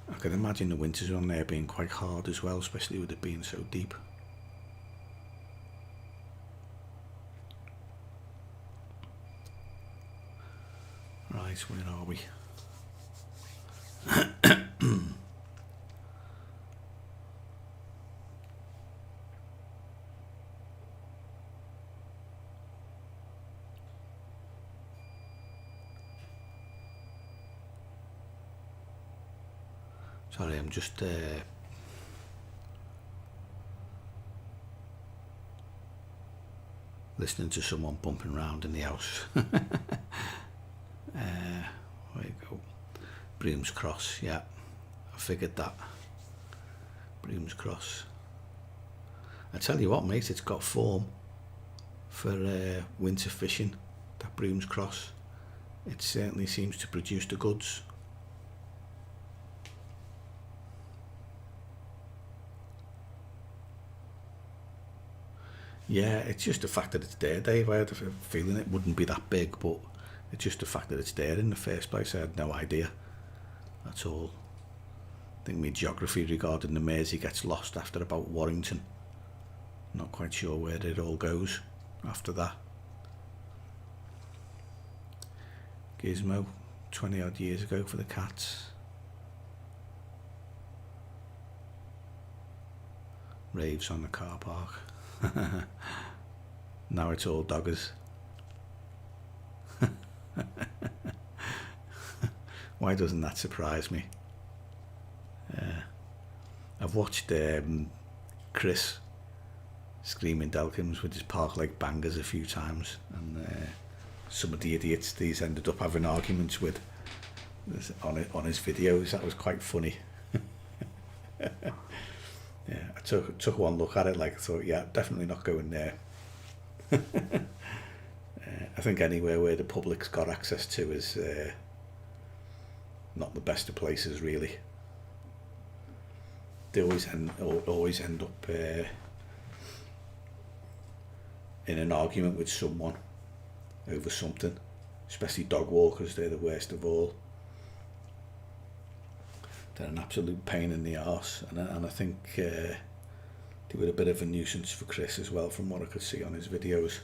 I can imagine the winters on there being quite hard as well, especially with it being so deep. Right, where are we? Sorry, I'm just listening to someone bumping around in the house. Where you go? Brooms Cross, yeah. I figured that. Brooms Cross. I tell you what, mate, it's got form for winter fishing, that Brooms Cross. It certainly seems to produce the goods. Yeah, it's just the fact that it's there, Dave. I had a feeling it wouldn't be that big, but it's just the fact that it's there in the first place. I had no idea. That's all. I think my geography regarding the Mersey gets lost after about Warrington. Not quite sure where it all goes after that. Gizmo, 20 odd years ago for the cats. Raves on the car park. Now it's all doggers. Why doesn't that surprise me? I've watched Chris screaming Delkins with his Park Lake bangers a few times, and some of the idiots he's ended up having arguments with on his videos. That was quite funny. Yeah, I took one look at it, like I thought, yeah, definitely not going there. I think anywhere where the public's got access to is not the best of places, really. they always end up in an argument with someone over something, especially dog walkers. They're the worst of all. They're an absolute pain in the arse, and I think they were a bit of a nuisance for Chris as well, from what I could see on his videos.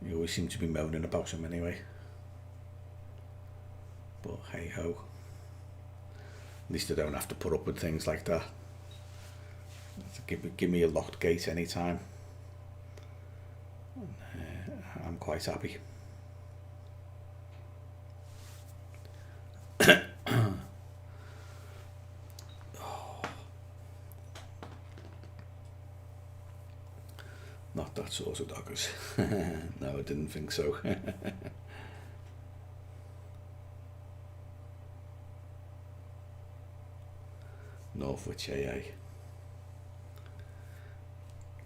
He always seemed to be moaning about him anyway. But hey ho, at least I don't have to put up with things like that. Give me a locked gate anytime. I'm quite happy. Not that sort of doggers. No, I didn't think so. Northwich AA.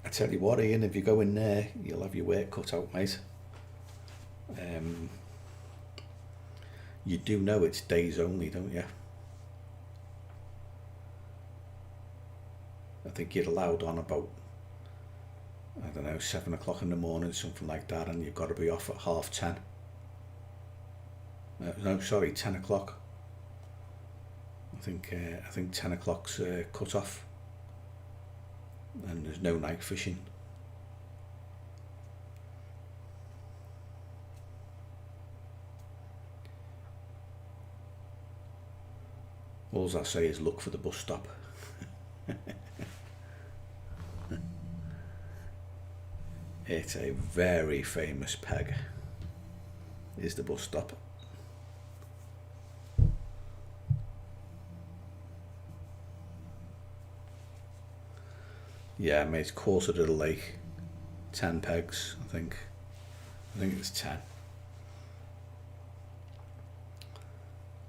I tell you what, Ian, if you go in there, you'll have your work cut out, mate. You do know it's days only, don't you? I think you're allowed on about, I don't know, 7 o'clock in the morning, something like that, and you've got to be off at 10:30. No, sorry, 10 o'clock. I think 10 o'clock's cut off, and there's no night fishing. All I say is look for the bus stop. It's a very famous peg, is the bus stop. Yeah, mate, quarter to the lake, 10 pegs, I think it's 10.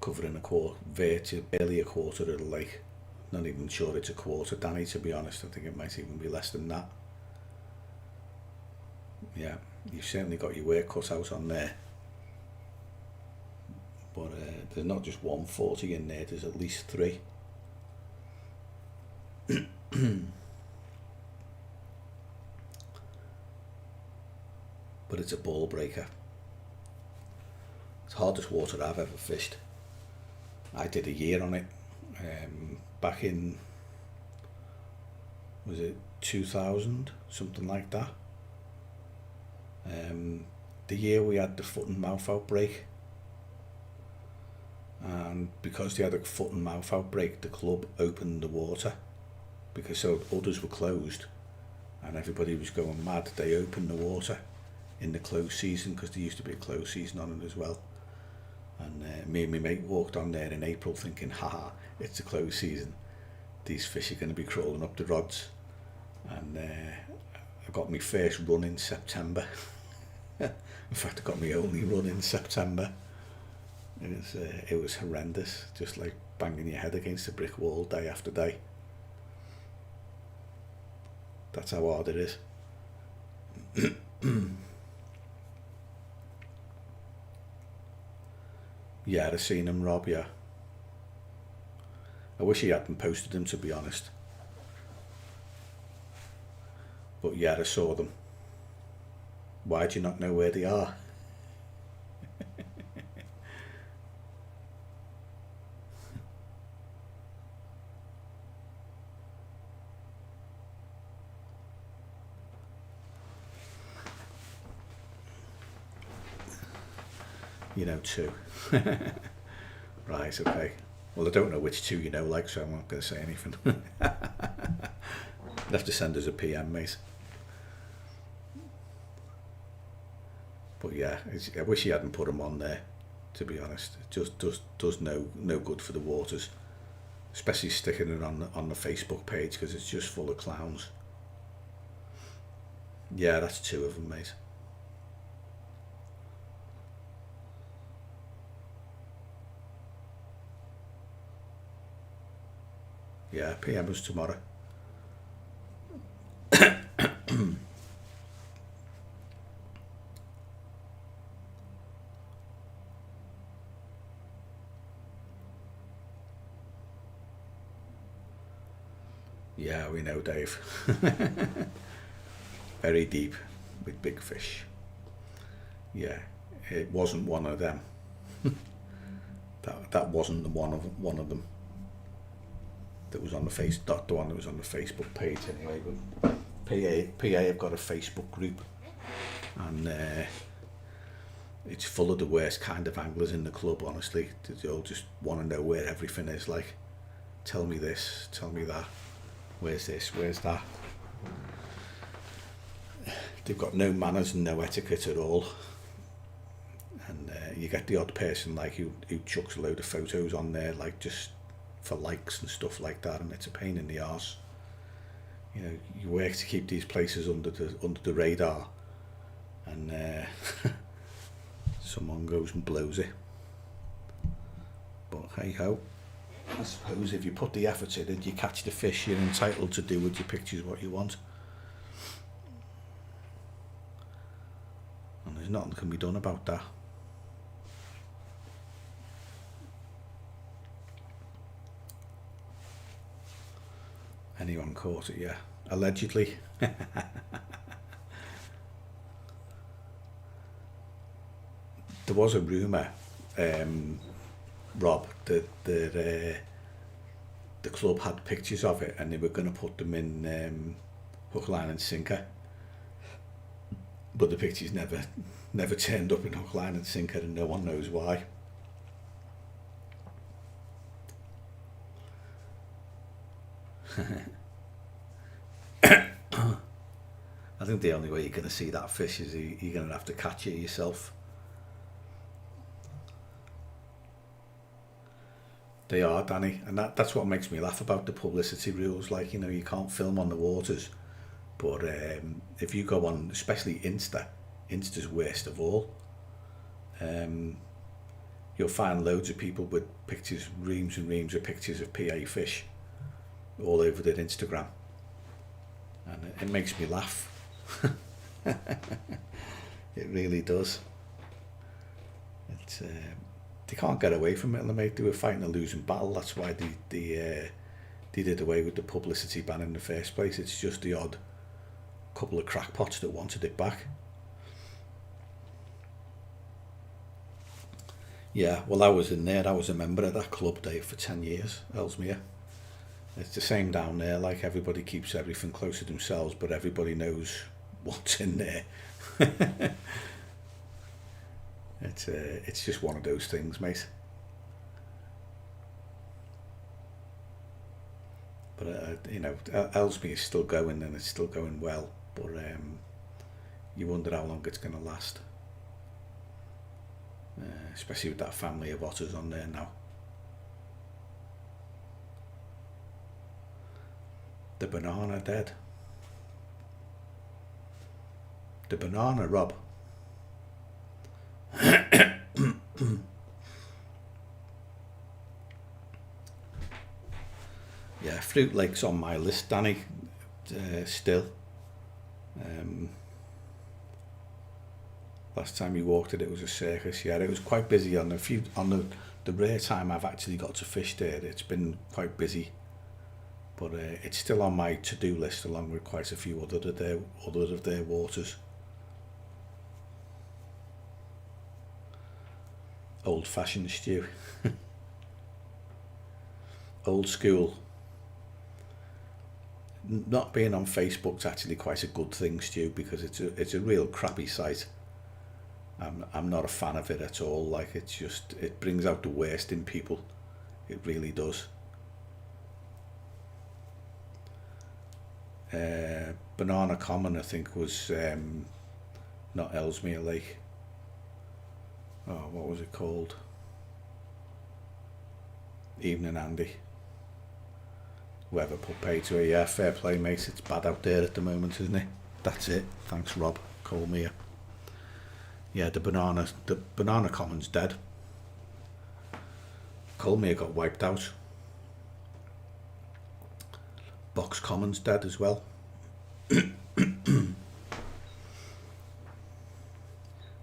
Covering a quarter, barely a quarter of the lake. Not even sure it's a quarter, Danny, to be honest. I think it might even be less than that. Yeah, you've certainly got your work cut out on there. But there's not just 140 in there, there's at least 3. But it's a ball breaker. It's the hardest water I've ever fished. I did a year on it back in, was it 2000, something like that. The year we had the foot and mouth outbreak, and because they had a foot and mouth outbreak, the club opened the water, because so others were closed and everybody was going mad. They opened the water in the closed season, because there used to be a closed season on it as well. And me and my mate walked on there in April thinking, haha, it's a closed season, these fish are going to be crawling up the rods. And I got my first run in September. In fact, I got my only run in September. It was horrendous, just like banging your head against a brick wall day after day. That's how hard it is. Yeah, I've seen them, Rob, yeah. I wish he hadn't posted them, to be honest. But yeah, I saw them. Why do you not know where they are? You know, 2. Right, okay. Well, I don't know which 2 you know, like, so I'm not going to say anything. You'll have to send us a PM, mate. But yeah, I wish he hadn't put them on there, to be honest. It just does no good for the waters, especially sticking it on the Facebook page, because it's just full of clowns. Yeah, that's 2 of them, mate. Yeah, PM us tomorrow. Yeah, we know, Dave. Very deep with big fish. Yeah, it wasn't one of them. That wasn't the one of them that was on the not the one that was on the Facebook page anyway. But PA have got a Facebook group, and it's full of the worst kind of anglers in the club. Honestly, they all just want to know where everything is. Like, tell me this, tell me that. Where's this? Where's that? They've got no manners and no etiquette at all. And you get the odd person like who chucks a load of photos on there, like just for likes and stuff like that, and it's a pain in the arse. You know, you work to keep these places under the radar, and someone goes and blows it. But hey ho, I suppose if you put the effort in and you catch the fish, you're entitled to do with your pictures what you want. And there's nothing that can be done about that. Anyone caught it, yeah. Allegedly. There was a rumour, Rob, that the club had pictures of it and they were going to put them in hook, line and sinker. But the pictures never turned up in hook, line and sinker, and no one knows why. I think the only way you're going to see that fish is you're going to have to catch it yourself. They are, Danny, and that's what makes me laugh about the publicity rules. Like, you know, you can't film on the waters, but if you go on, especially Insta's worst of all. You'll find loads of people with pictures, reams and reams of pictures of PA fish all over their Instagram, and it makes me laugh. It really does. It's they can't get away from it, mate. They were fighting a losing battle. That's why they did away with the publicity ban in the first place. It's just the odd couple of crackpots that wanted it back. Yeah, well, I was in there. I was a member of that club, Dave, for 10 years, Ellesmere. It's the same down there. Like, everybody keeps everything close to themselves, but everybody knows what's in there. It's just one of those things, mate. But you know, Ellesmere is still going, and it's still going well. But you wonder how long it's going to last, especially with that family of otters on there now. The banana dead. The banana, Rob. Yeah, Fruit Lake's on my list, Danny. Still. Last time you walked it was a circus. Yeah, it was quite busy on the rare time I've actually got to fish there. It's been quite busy, but it's still on my to-do list along with quite a few other of their waters. Old-fashioned stew. Old school. Not being on Facebook's actually quite a good thing, Stu, because it's a real crappy site. I'm not a fan of it at all. Like, it brings out the worst in people. It really does. Banana Common, I think, was not Ellesmere Lake. Oh, what was it called? Evening Andy. Whoever put pay to it. Yeah, fair play, mate. It's bad out there at the moment, isn't it? That's it. Thanks, Rob. Call me. Yeah, the banana common's dead. Colmere got wiped out. Box common's dead as well.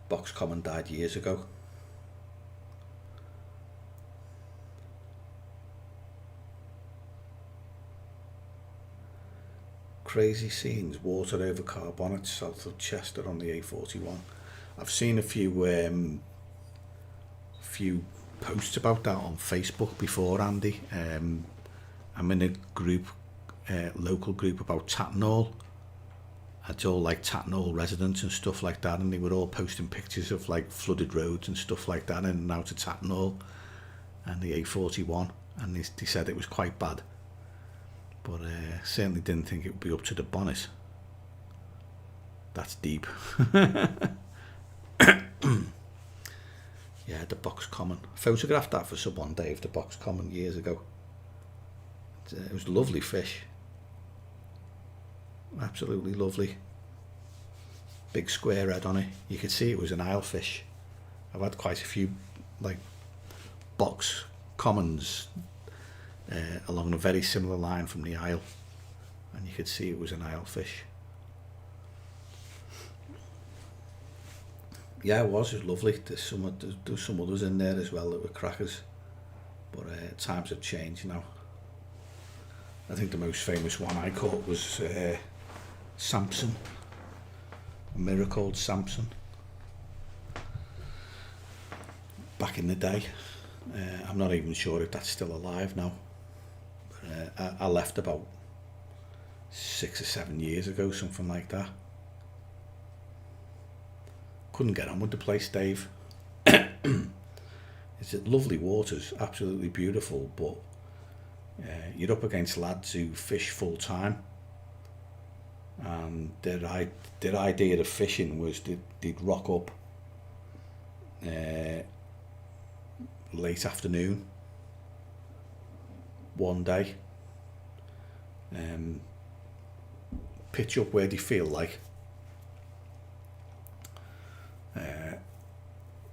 Box common died years ago. crazy scenes. Water over car bonnets south of Chester on the A41. I've seen a few posts about that on Facebook before, Andy. I'm in a group, local group about Tattenhall. It's all like Tattenhall residents and stuff like that, and they were all posting pictures of like flooded roads and stuff like that in and out of Tattenhall and the A41, and they said it was quite bad, but certainly didn't think it would be up to the bonnet. That's deep. Yeah, the Box Common. I photographed that for someone, Dave, the Box Common, years ago. It was lovely fish. Absolutely lovely. Big square head on it. You could see it was an Isle fish. I've had quite a few like Box Commons along a very similar line from the Isle, and you could see it was an Isle fish. Yeah, it was lovely. There's some others in there as well that were crackers, but times have changed now. I think the most famous one I caught was Samson, a mirror called Samson, back in the day. I'm not even sure if that's still alive now. But, I left about 6 or 7 years ago, something like that. Couldn't get on with the place, Dave. It's lovely waters, absolutely beautiful, but you're up against lads who fish full time, and their idea of fishing was they'd rock up late afternoon one day, pitch up where they feel like,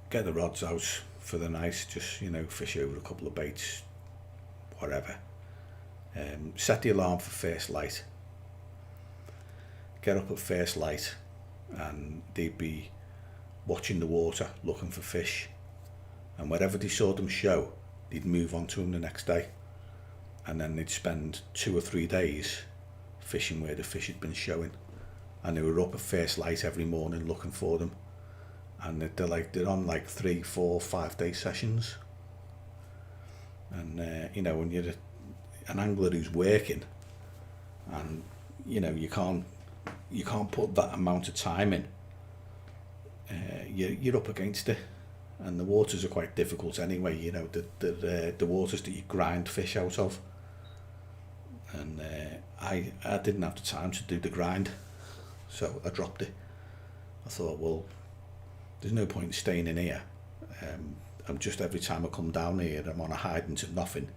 get the rods out for the night, just fish over a couple of baits, whatever. Set the alarm for first light, get up at first light, and they'd be watching the water looking for fish, and wherever they saw them show, they'd move on to them the next day, and then they'd spend 2 or 3 days fishing where the fish had been showing, and they were up at first light every morning looking for them, and they're on like 3, 4, 5 day sessions. And when you're an angler who's working, and you can't put that amount of time in, you're up against it, and the waters are quite difficult anyway. The waters that you grind fish out of, and I didn't have the time to do the grind, so I dropped it. I thought, well, there's no point in staying in here. I'm just, every time I come down here, I'm on a hiding to nothing.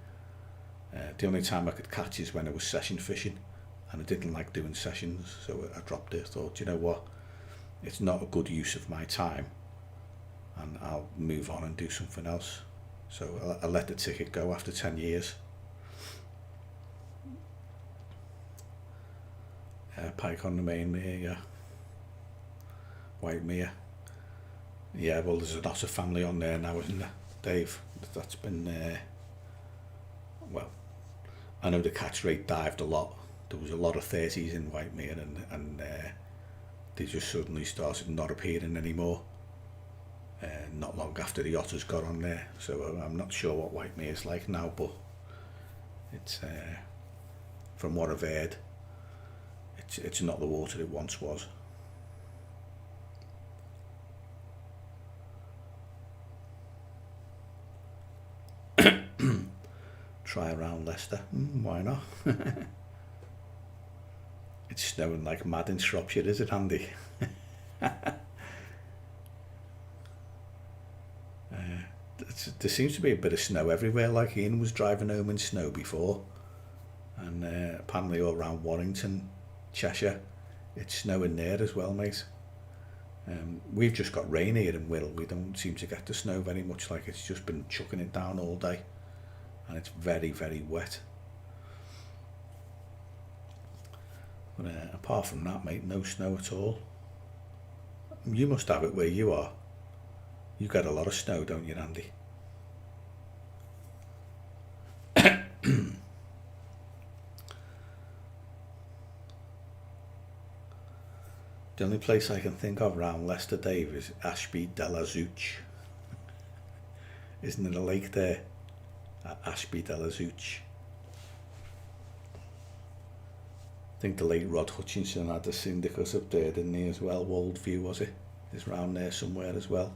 The only time I could catch is when I was session fishing, and I didn't like doing sessions, so I dropped it. I thought, you know what, it's not a good use of my time, and I'll move on and do something else. So I let the ticket go after 10 years. Pike on the main mere, yeah. White mere. Yeah, well, there's an otter family on there now, isn't there, Dave? That's been, well, I know the catch rate dived a lot. There was a lot of 30s in Whitemere, and they just suddenly started not appearing anymore. Not long after the otters got on there, so I'm not sure what Whitemere is like now, but it's, from what I've heard, it's not the water it once was. Try around Leicester, why not? It's snowing like mad in Shropshire, is it, Andy? There seems to be a bit of snow everywhere. Like, Ian was driving home in snow before, and apparently all around Warrington, Cheshire, it's snowing there as well, mate. We've just got rain here in Wirral. We don't seem to get the snow very much. Like, it's just been chucking it down all day, and it's very, very wet. But apart from that, mate, no snow at all. You must have it where you are. You get a lot of snow, don't you, Andy? The only place I can think of around Leicester, Dave, is Ashby de la Zouch. Isn't there a lake there? At Ashby de la Zouch. I think the late Rod Hutchinson had a syndicate up there, didn't he, as well? Woldview, was it? Is round there somewhere as well.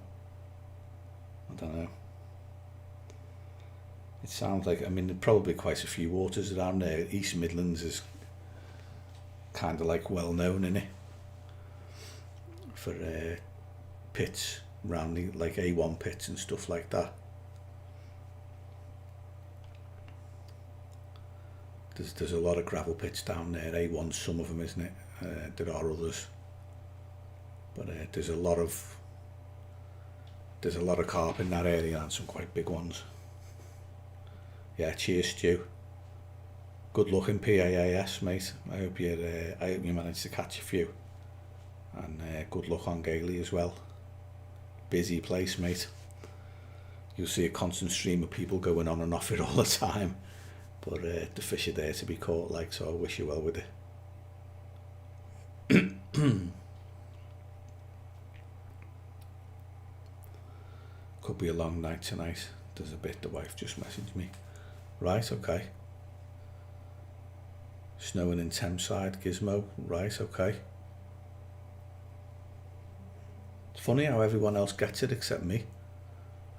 I don't know. It sounds like, I mean, there are probably quite a few waters around there. East Midlands is kind of like well known, isn't it? For pits, around the, like A1 pits and stuff like that. There's a lot of gravel pits down there. A1's some of them, isn't it? There are others, but there's a lot of carp in that area and some quite big ones. Yeah, cheers, Stu. Good luck in PAAS, mate. I hope you manage to catch a few, and good luck on Gailey as well. Busy place, mate. You'll see a constant stream of people going on and off it all the time. But the fish are there to be caught, like, so I wish you well with it. Could be a long night tonight. There's a bit, the wife just messaged me. Right, okay. Snowing in Thameside, Gizmo. Right, okay. It's funny how everyone else gets it except me.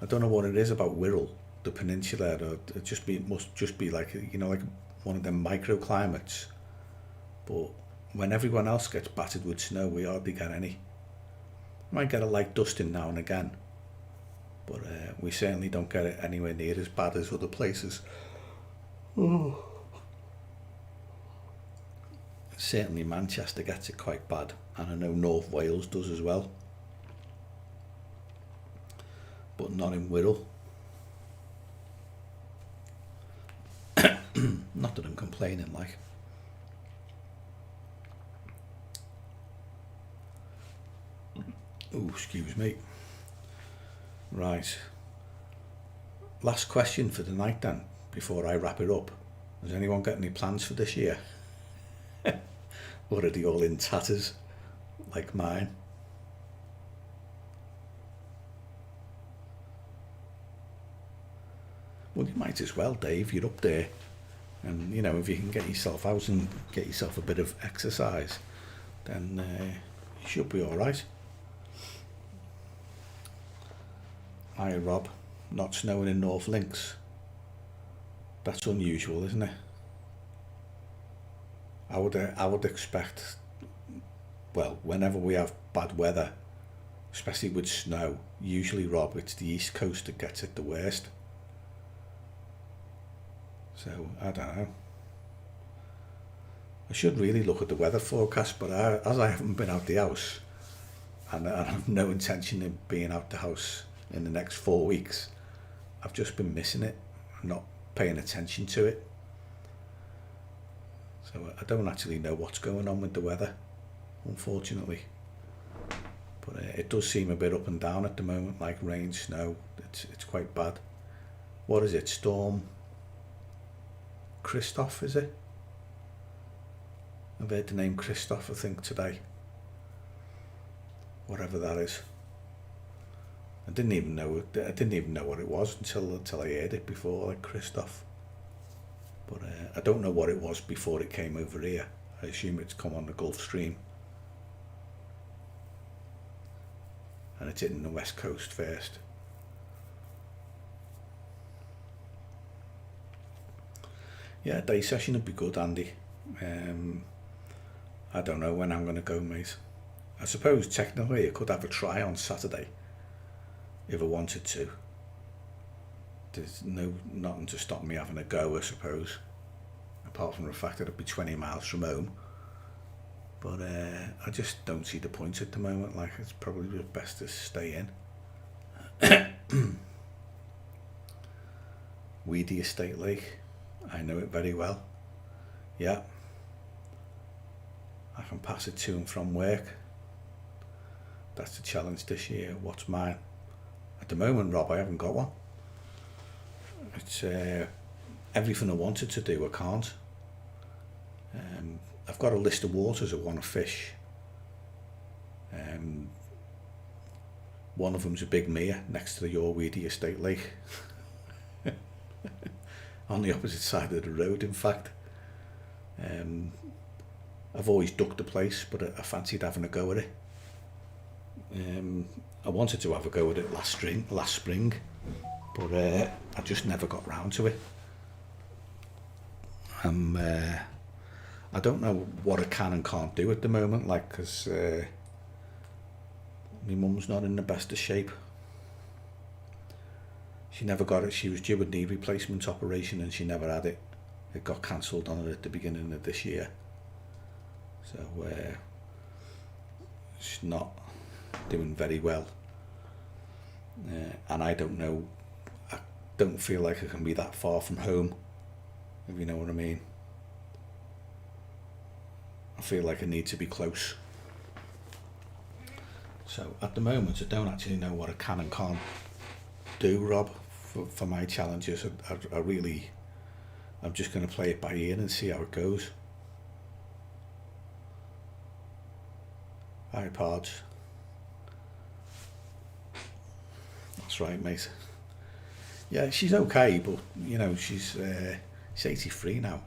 I don't know what it is about Wirral, the peninsula, or it must just be like, you know, like one of them microclimates. But when everyone else gets battered with snow, we hardly get any. Might get a light dusting now and again, but we certainly don't get it anywhere near as bad as other places. Oh. Certainly Manchester gets it quite bad, and I know North Wales does as well, but not in Wirral. Not that I'm complaining, like. Oh, excuse me. Right. Last question for the night then, before I wrap it up. Has anyone got any plans for this year? Or are they all in tatters, like mine? Well, you might as well, Dave. You're up there. And, you know, if you can get yourself out and get yourself a bit of exercise, then you should be all right. Hi, Rob. Not snowing in North Links. That's unusual, isn't it? I would expect, well, whenever we have bad weather, especially with snow, usually, Rob, it's the East Coast that gets it the worst. So, I don't know. I should really look at the weather forecast, but as I haven't been out the house, and I have no intention of being out the house in the next 4 weeks, I've just been missing it, not paying attention to it. So I don't actually know what's going on with the weather, unfortunately. But it does seem a bit up and down at the moment, like rain, snow. It's quite bad. What is it? Storm Christoph, is it? I've heard the name Christoph, I think, today. Whatever that is. I didn't even know what it was until I heard it before, like Christoph. But I don't know what it was before it came over here. I assume it's come on the Gulf Stream. And it's hitting the west coast first. Yeah, day session would be good, Andy. I don't know when I'm going to go, mate. I suppose technically I could have a try on Saturday if I wanted to. There's nothing to stop me having a go, I suppose, apart from the fact that it'd be 20 miles from home. But I just don't see the point at the moment. Like, it's probably best to stay in. Weedy Estate Lake, I know it very well. Yeah, I can pass it to and from work. That's the challenge this year. What's mine? At the moment, Rob, I haven't got one. It's everything I wanted to do, I can't. I've got a list of waters I want to fish, One of them's a big mere next to the Yorweedy Estate Lake. On the opposite side of the road, in fact. I've always ducked the place, but I fancied having a go at it. I wanted to have a go at it last spring, but I just never got round to it. I don't know what I can and can't do at the moment, like, because my mum's not in the best of shape. She never got it. She was due a knee replacement operation and she never had it. It got cancelled on her at the beginning of this year. So she's not doing very well. And I don't know, I don't feel like I can be that far from home, if you know what I mean. I feel like I need to be close. So at the moment I don't actually know what I can and can't do, Rob, for my challenges. I'm just going to play it by ear and see how it goes. Hi, Parge. That's right, mate. Yeah, she's okay, but you know, she's 83 now.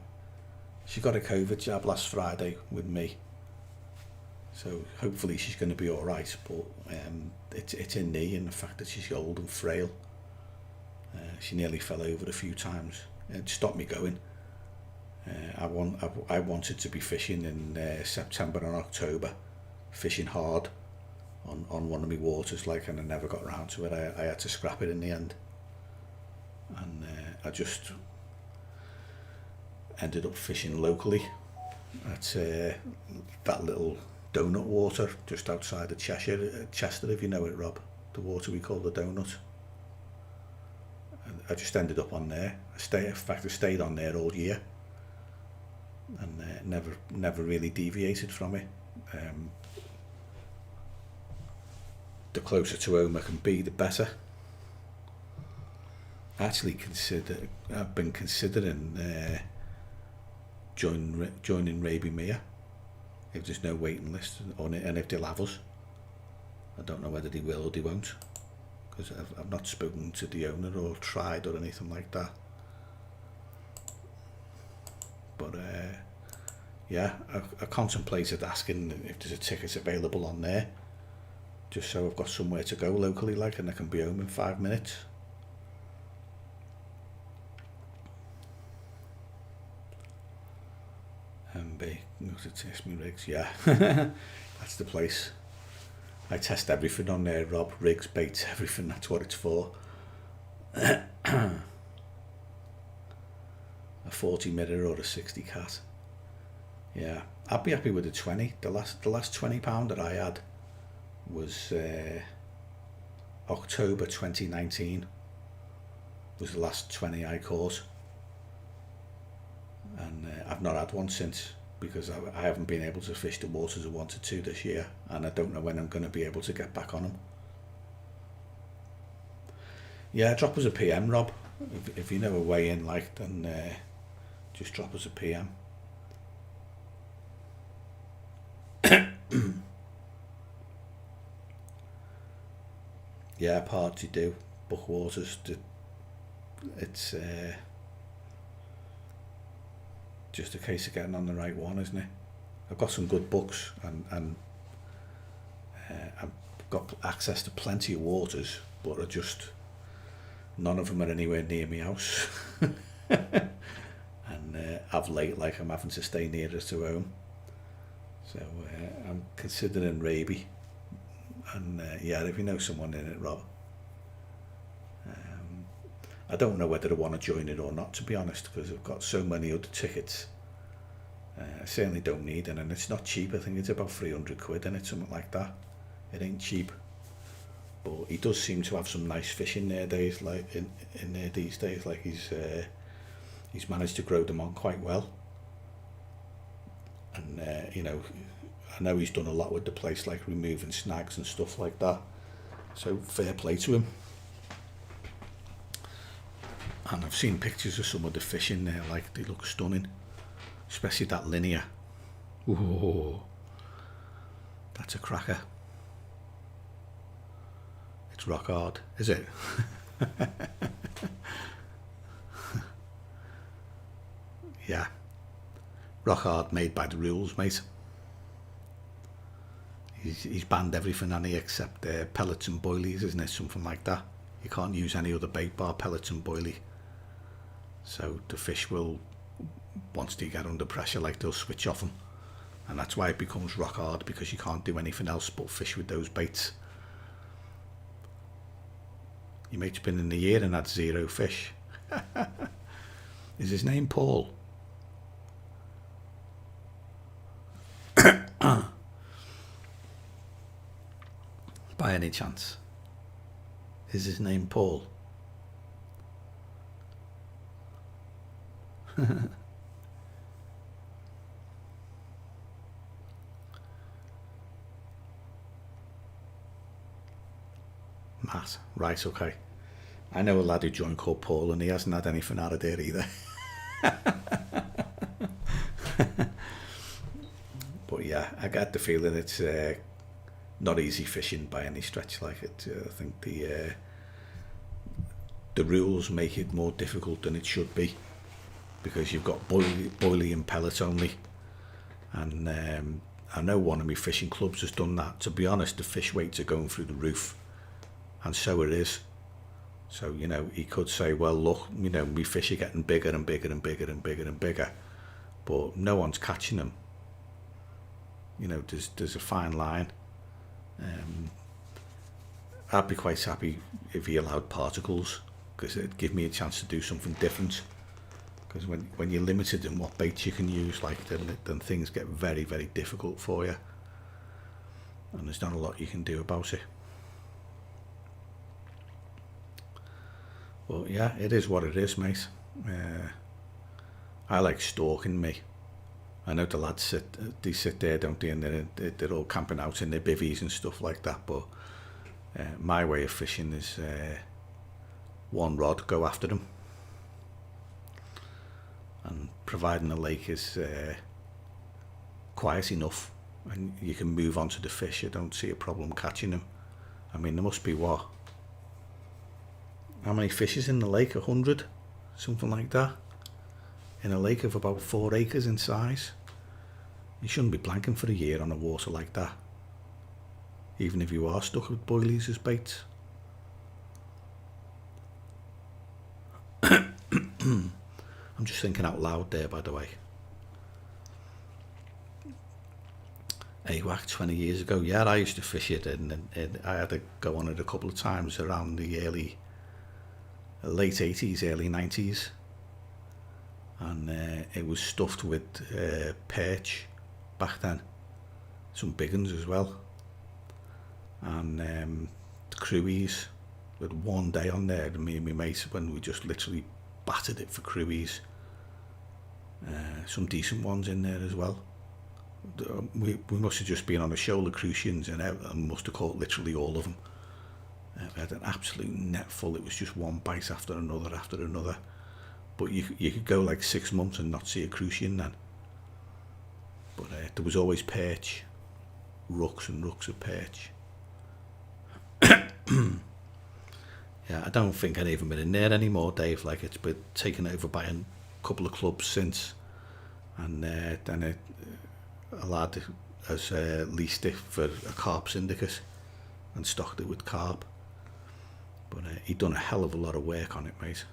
She got a COVID jab last Friday with me, so hopefully she's going to be all right. But it's her knee and the fact that she's old and frail. She nearly fell over a few times. It stopped me going. I wanted to be fishing in September and October, fishing hard on one of my waters, like, and I never got around to it. I had to scrap it in the end, and I just ended up fishing locally at that little donut water just outside of Chester, if you know it, Rob. The water we call the donut. I just ended up on there. In fact, I stayed on there all year, and never really deviated from it. The closer to home I can be, the better. I've been considering joining Raby Mere if there's no waiting list on it, and if they'll have us. I don't know whether they will or they won't, because I've not spoken to the owner or tried or anything like that. But yeah, I contemplated asking if there's a ticket available on there, just so I've got somewhere to go locally, like, and I can be home in 5 minutes. To test me rigs, yeah. That's the place. I test everything on there, Rob. Rigs, baits, everything. That's what it's for. A 40 mirror or a 60 cat. Yeah, I'd be happy with a 20. The last £20 that I had was October 2019. Was the last 20 I caught, and I've not had one since, because I haven't been able to fish the waters I wanted to this year, and I don't know when I'm going to be able to get back on them. Yeah, drop us a PM, Rob. If you know a way in, like, then just drop us a PM. Yeah, parts you do. Bookwaters, it's just a case of getting on the right one, isn't it? I've got some good books, and I've got access to plenty of waters, but none of them are anywhere near my house. And of late, like, I'm having to stay nearer to home. So I'm considering Raby, and yeah, if you know someone in it, Rob. I don't know whether I want to join it or not, to be honest, because I've got so many other tickets. I certainly don't need it, and it's not cheap. I think it's about 300 quid, and it's something like that. It ain't cheap, but he does seem to have some nice fish in there days, like in there these days. Like, he's managed to grow them on quite well, and you know, I know he's done a lot with the place, like removing snags and stuff like that. So fair play to him. And I've seen pictures of some of the fish in there, like, they look stunning, especially that linear. Ooh, that's a cracker. rock hard, is it? Yeah. Rock hard, made by the rules, mate. He's banned everything, and he except pellets and boilies, isn't it? Something like that. You can't use any other bait bar pellets and boilie. So the fish will, once they get under pressure, like, they'll switch off them. And that's why it becomes rock hard, because you can't do anything else but fish with those baits. Your mate's been in the year and had 0 fish. Is his name Paul? By any chance? Is his name Paul? Matt, right, okay. I know a lad who joined called Paul, and he hasn't had anything out of there either. But yeah, I got the feeling it's not easy fishing by any stretch. Like it, I think the rules make it more difficult than it should be, because you've got boilie and pellets only. And I know one of my fishing clubs has done that. To be honest, the fish weights are going through the roof, and so it is. So, you know, he could say, well, look, you know, my fish are getting bigger and bigger and bigger and bigger and bigger, but no one's catching them. You know, there's a fine line. I'd be quite happy if he allowed particles, because it'd give me a chance to do something different. Because when you're limited in what baits you can use, like, then things get very, very difficult for you, and there's not a lot you can do about it. But yeah, it is what it is, mate. I like stalking me. I know the lads sit there, don't they, and they're all camping out in their bivvies and stuff like that, but my way of fishing is one rod, go after them. And providing the lake is quiet enough and you can move on to the fish, I don't see a problem catching them. I mean, there must be, what? How many fishes in the lake? 100? Something like that? In a lake of about 4 acres in size. You shouldn't be blanking for a year on a water like that, even if you are stuck with boilies as baits. I'm just thinking out loud there, by the way. AWAC 20 years ago, yeah, I used to fish it, and I had to go on it a couple of times around the late 80s, early 90s, and it was stuffed with perch back then, some big ones as well, and the cruies, with one day on there, me and my mate, when we just literally battered it for cruies. Some decent ones in there as well. We must have just been on a shoal of crucians and must have caught literally all of them. We had an absolute net full. It was just one bite after another. But you could go like 6 months and not see a crucian then. But there was always perch, rooks and rooks of perch. Yeah, I don't think I've even been in there anymore, Dave. Like, it's been taken over by a couple of clubs since, and then a lad has leased it for a carp syndicate and stocked it with carp. But he'd done a hell of a lot of work on it, mate.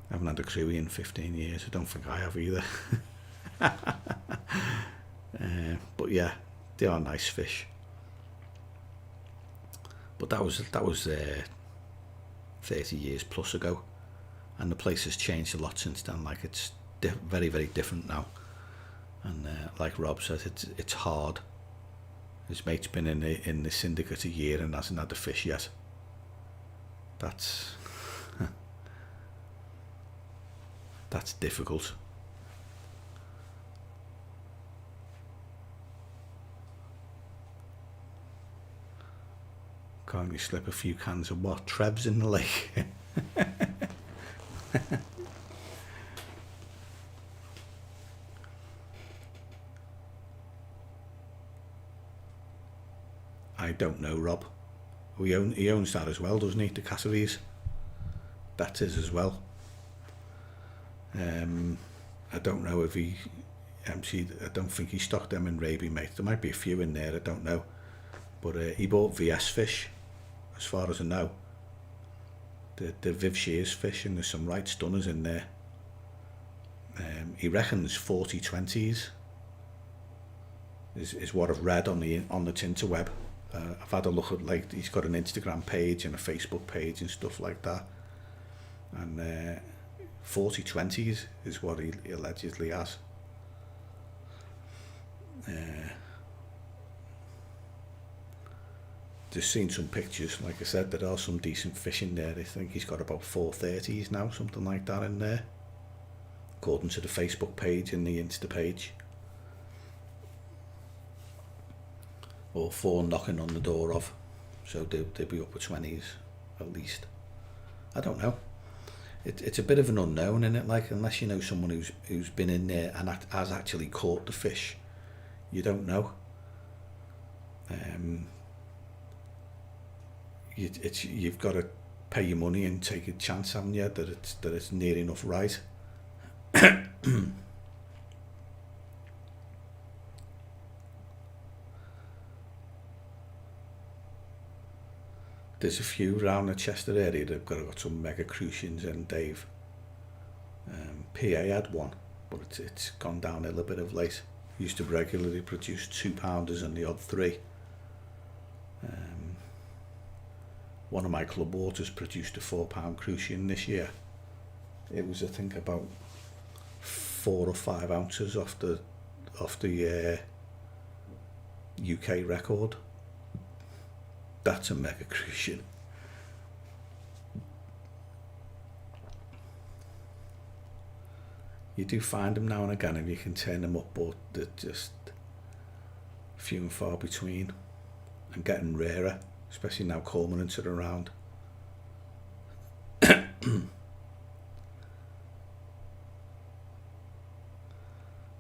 I haven't had a cruie in 15 years. I don't think I have either. But yeah, they are nice fish. But that was 30 years plus ago, and the place has changed a lot since then. Like, it's very, very different now. And like Rob says, it's hard. His mate's been in the syndicate a year and hasn't had a fish yet. That's that's difficult. Can't we slip a few cans of what? Trebs in the lake? I don't know, Rob. He owns that as well, doesn't he? The Casseries. That's his as well. I don't know if he emptied. I don't think he stocked them in Raby, mate. There might be a few in there. I don't know. But he bought VS fish, as far as I know. The Viv Shears fish, and there's some right stunners in there. He reckons 40-20s is what I've read on the Tinterweb. I've had a look at, like, he's got an Instagram page and a Facebook page and stuff like that. And 40-20s is what he allegedly has. Just seen some pictures. Like I said, there are some decent fish in there. I think he's got about 430s now, something like that in there, according to the Facebook page and the Insta page. Or 4 knocking on the door of, so they'll be up with 20s at least. I don't know. It's a bit of an unknown, isn't it? Like, unless you know someone who's been in there and has actually caught the fish, you don't know. You've got to pay your money and take a chance, haven't you, that it's near enough right. There's a few around the Chester area that have got some mega crucians in, Dave. PA had one, but it's gone downhill a bit of late. Used to regularly produce 2-pounders and the odd 3. One of my club waters produced a 4-pound crucian this year. It was, I think, about 4 or 5 ounces off the UK record. That's a mega crucian. You do find them now and again if you can turn them up, but they're just few and far between and getting rarer, especially now cormorants are around.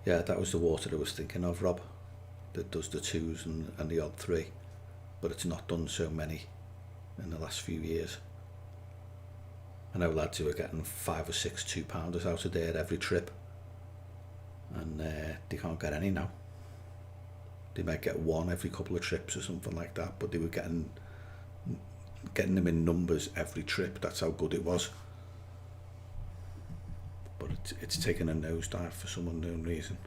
Yeah, that was the water I was thinking of, Rob, that does the 2s and the odd 3, but it's not done so many in the last few years. I know lads who are getting 5 or 6 2-pounders out of there every trip, and they can't get any now. They might get 1 every couple of trips or something like that, but they were getting them in numbers every trip. That's how good it was. But it's taken a nosedive for some unknown reason.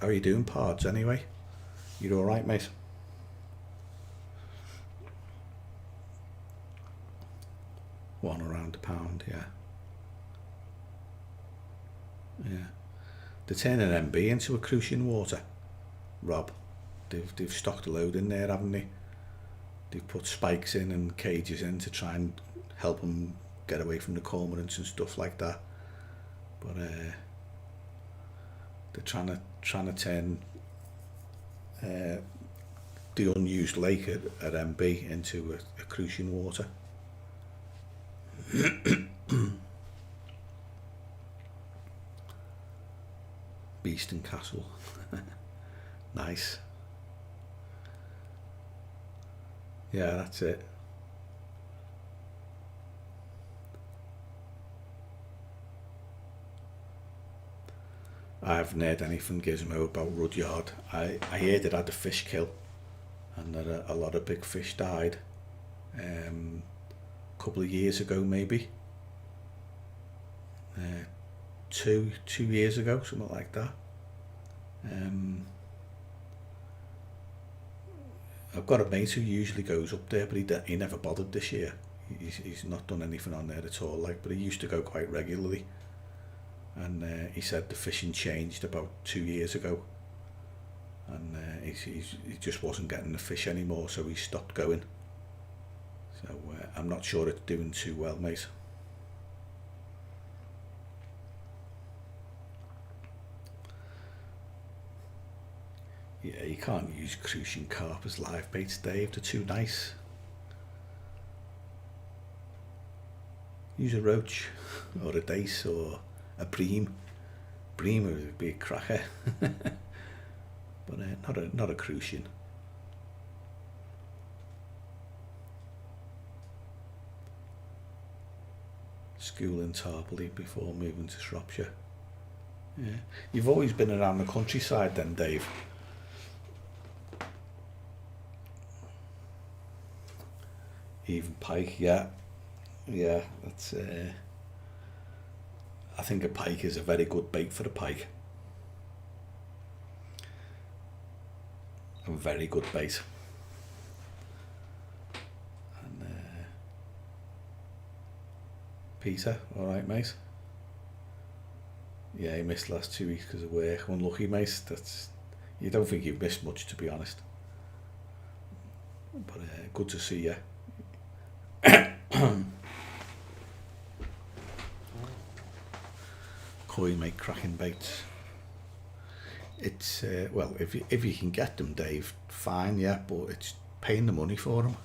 How are you doing, Pards, anyway? You alright, mate? One around £1, yeah. Yeah. They're turning MB into a crucian water, Rob. They've stocked a load in there, haven't they? They've put spikes in and cages in to try and help them get away from the cormorants and stuff like that. But they're trying to turn the unused lake at MB into a crucian water. Beeston Castle. Nice. Yeah, that's it. I haven't heard anything Gizmo about Rudyard. I heard it had a fish kill and that a lot of big fish died a couple of years ago, maybe 2 years ago, something like that. I've got a mate who usually goes up there, but he never bothered this year. He's not done anything on there at all, like, but he used to go quite regularly. And he said the fishing changed about 2 years ago, and he just wasn't getting the fish anymore, so he stopped going. So I'm not sure it's doing too well, mate. Yeah, you can't use crucian carp as live baits, Dave. They're too nice. Use a roach or a dace or a bream. Bremer would be a cracker, but not a crucian. School in Tarpley before moving to Shropshire. Yeah, you've always been around the countryside then, Dave. Even pike, yeah, that's. I think a pike is a very good bait for a pike. A very good bait. And Peter, all right, mate. Yeah, he missed the last 2 weeks because of work. Unlucky, mate. That's. You don't think you've missed much, to be honest. But good to see you. Koi make cracking baits. It's well, if you can get them, Dave, fine, yeah, but it's paying the money for them.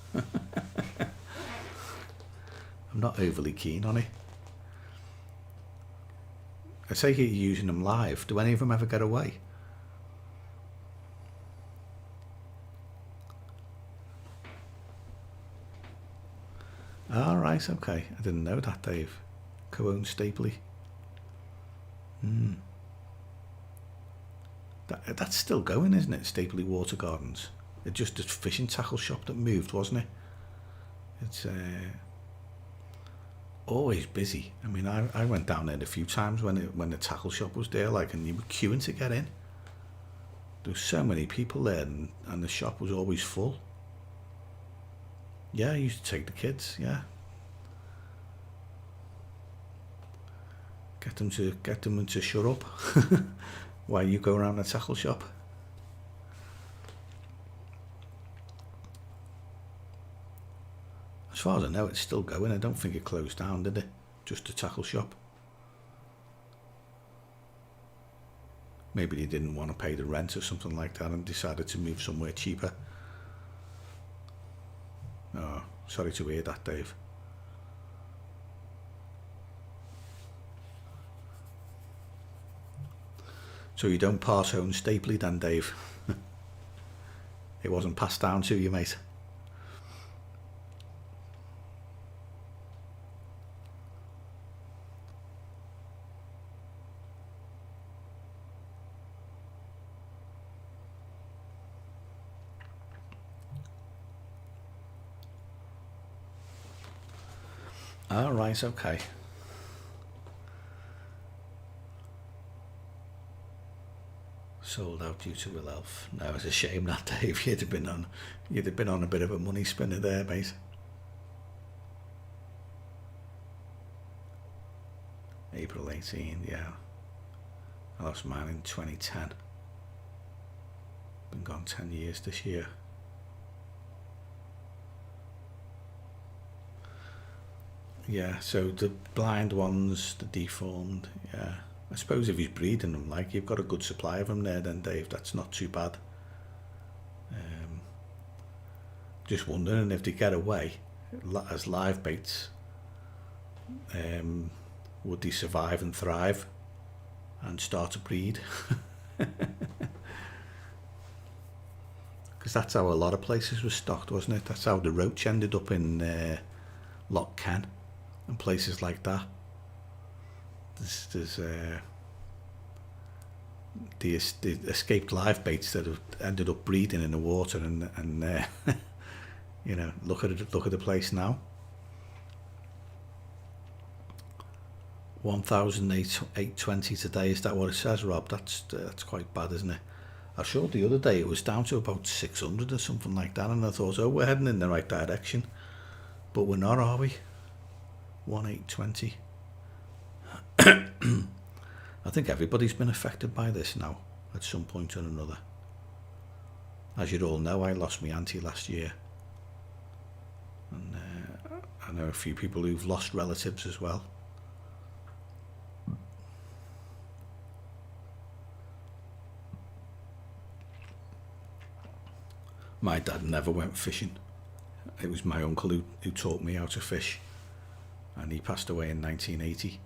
I'm not overly keen on it. I say you're using them live. Do any of them ever get away? All right, okay. I didn't know that, Dave. Co-owned Stapley. That's still going, isn't it? Stapley Water Gardens. It's just a fishing tackle shop that moved, wasn't it? It's always busy. I mean, I went down there a few times when the tackle shop was there, like, and you were queuing to get in. There were so many people there, and the shop was always full. Yeah, I used to take the kids. Yeah, get them to shut up while you go around the tackle shop. As far as I know, it's still going. I don't think it closed down, did it? Just a tackle shop. Maybe they didn't want to pay the rent or something like that and decided to move somewhere cheaper. Oh, sorry to hear that, Dave. So you don't pass own Stapley then, Dave? It wasn't passed down to you, mate. All right, okay. Sold out due to ill health. No, it's a shame that, Dave. You'd have been on a bit of a money spinner there, mate. April 18, yeah. I lost mine in 2010. Been gone 10 years this year. Yeah, so the blind ones, the deformed, yeah. I suppose if he's breeding them, like, you've got a good supply of them there then, Dave. That's not too bad. Just wondering if they get away as live baits, would they survive and thrive and start to breed? Because that's how a lot of places were stocked, wasn't it? That's how the roach ended up in Loch Ken and places like that. There's the escaped live baits that have ended up breeding in the water, and you know, look at the place now. 1,820 today. Is that what it says, Rob? That's quite bad, isn't it? I showed the other day it was down to about 600 or something like that, and I thought, oh, we're heading in the right direction, but we're not, are we? 1,820. I think everybody's been affected by this now at some point or another. As you all know, I lost my auntie last year, and I know a few people who've lost relatives as well. My dad never went fishing. It was my uncle who taught me how to fish, and he passed away in 1980.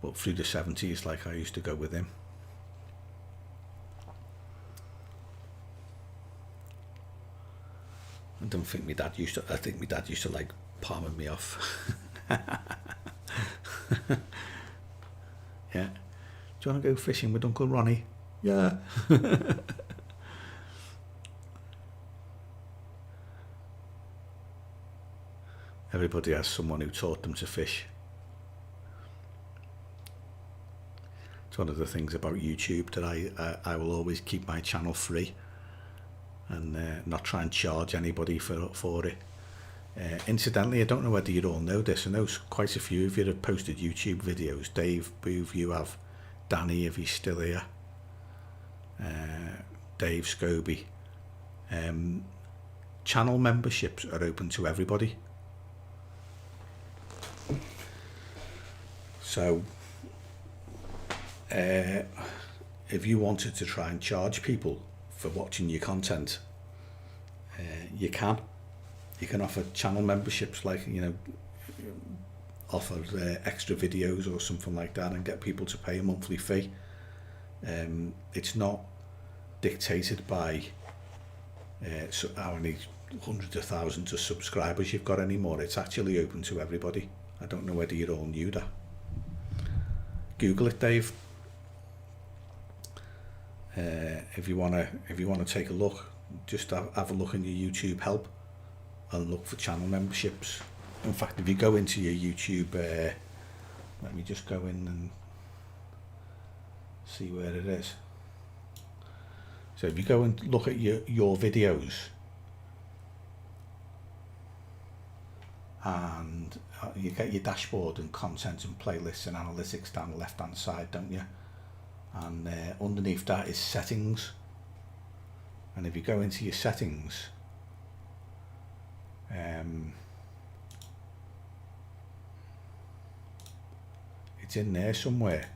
But through the 70s, like, I used to go with him. I don't think my dad used to. I think my dad used to like palming me off. Yeah. Do you want to go fishing with Uncle Ronnie? Yeah. Everybody has someone who taught them to fish. It's one of the things about YouTube that I will always keep my channel free and not try and charge anybody for it. Incidentally, I don't know whether you all know this. I know quite a few of you have posted YouTube videos. Dave, Booth, you have. Danny, if he's still here. Dave Scobie. Channel memberships are open to everybody. So, if you wanted to try and charge people for watching your content, you can. You can offer channel memberships, like, you know, offer extra videos or something like that and get people to pay a monthly fee. It's not dictated by so how many hundreds of thousands of subscribers you've got anymore. It's actually open to everybody. I don't know whether you all knew that. Google it, Dave. If you wanna take a look, just have a look in your YouTube help and look for channel memberships. In fact, if you go into your YouTube, let me just go in and see where it is. So if you go and look at your videos, and you get your dashboard and content and playlists and analytics down the left hand side, don't you? And underneath that is settings. And if you go into your settings, it's in there somewhere.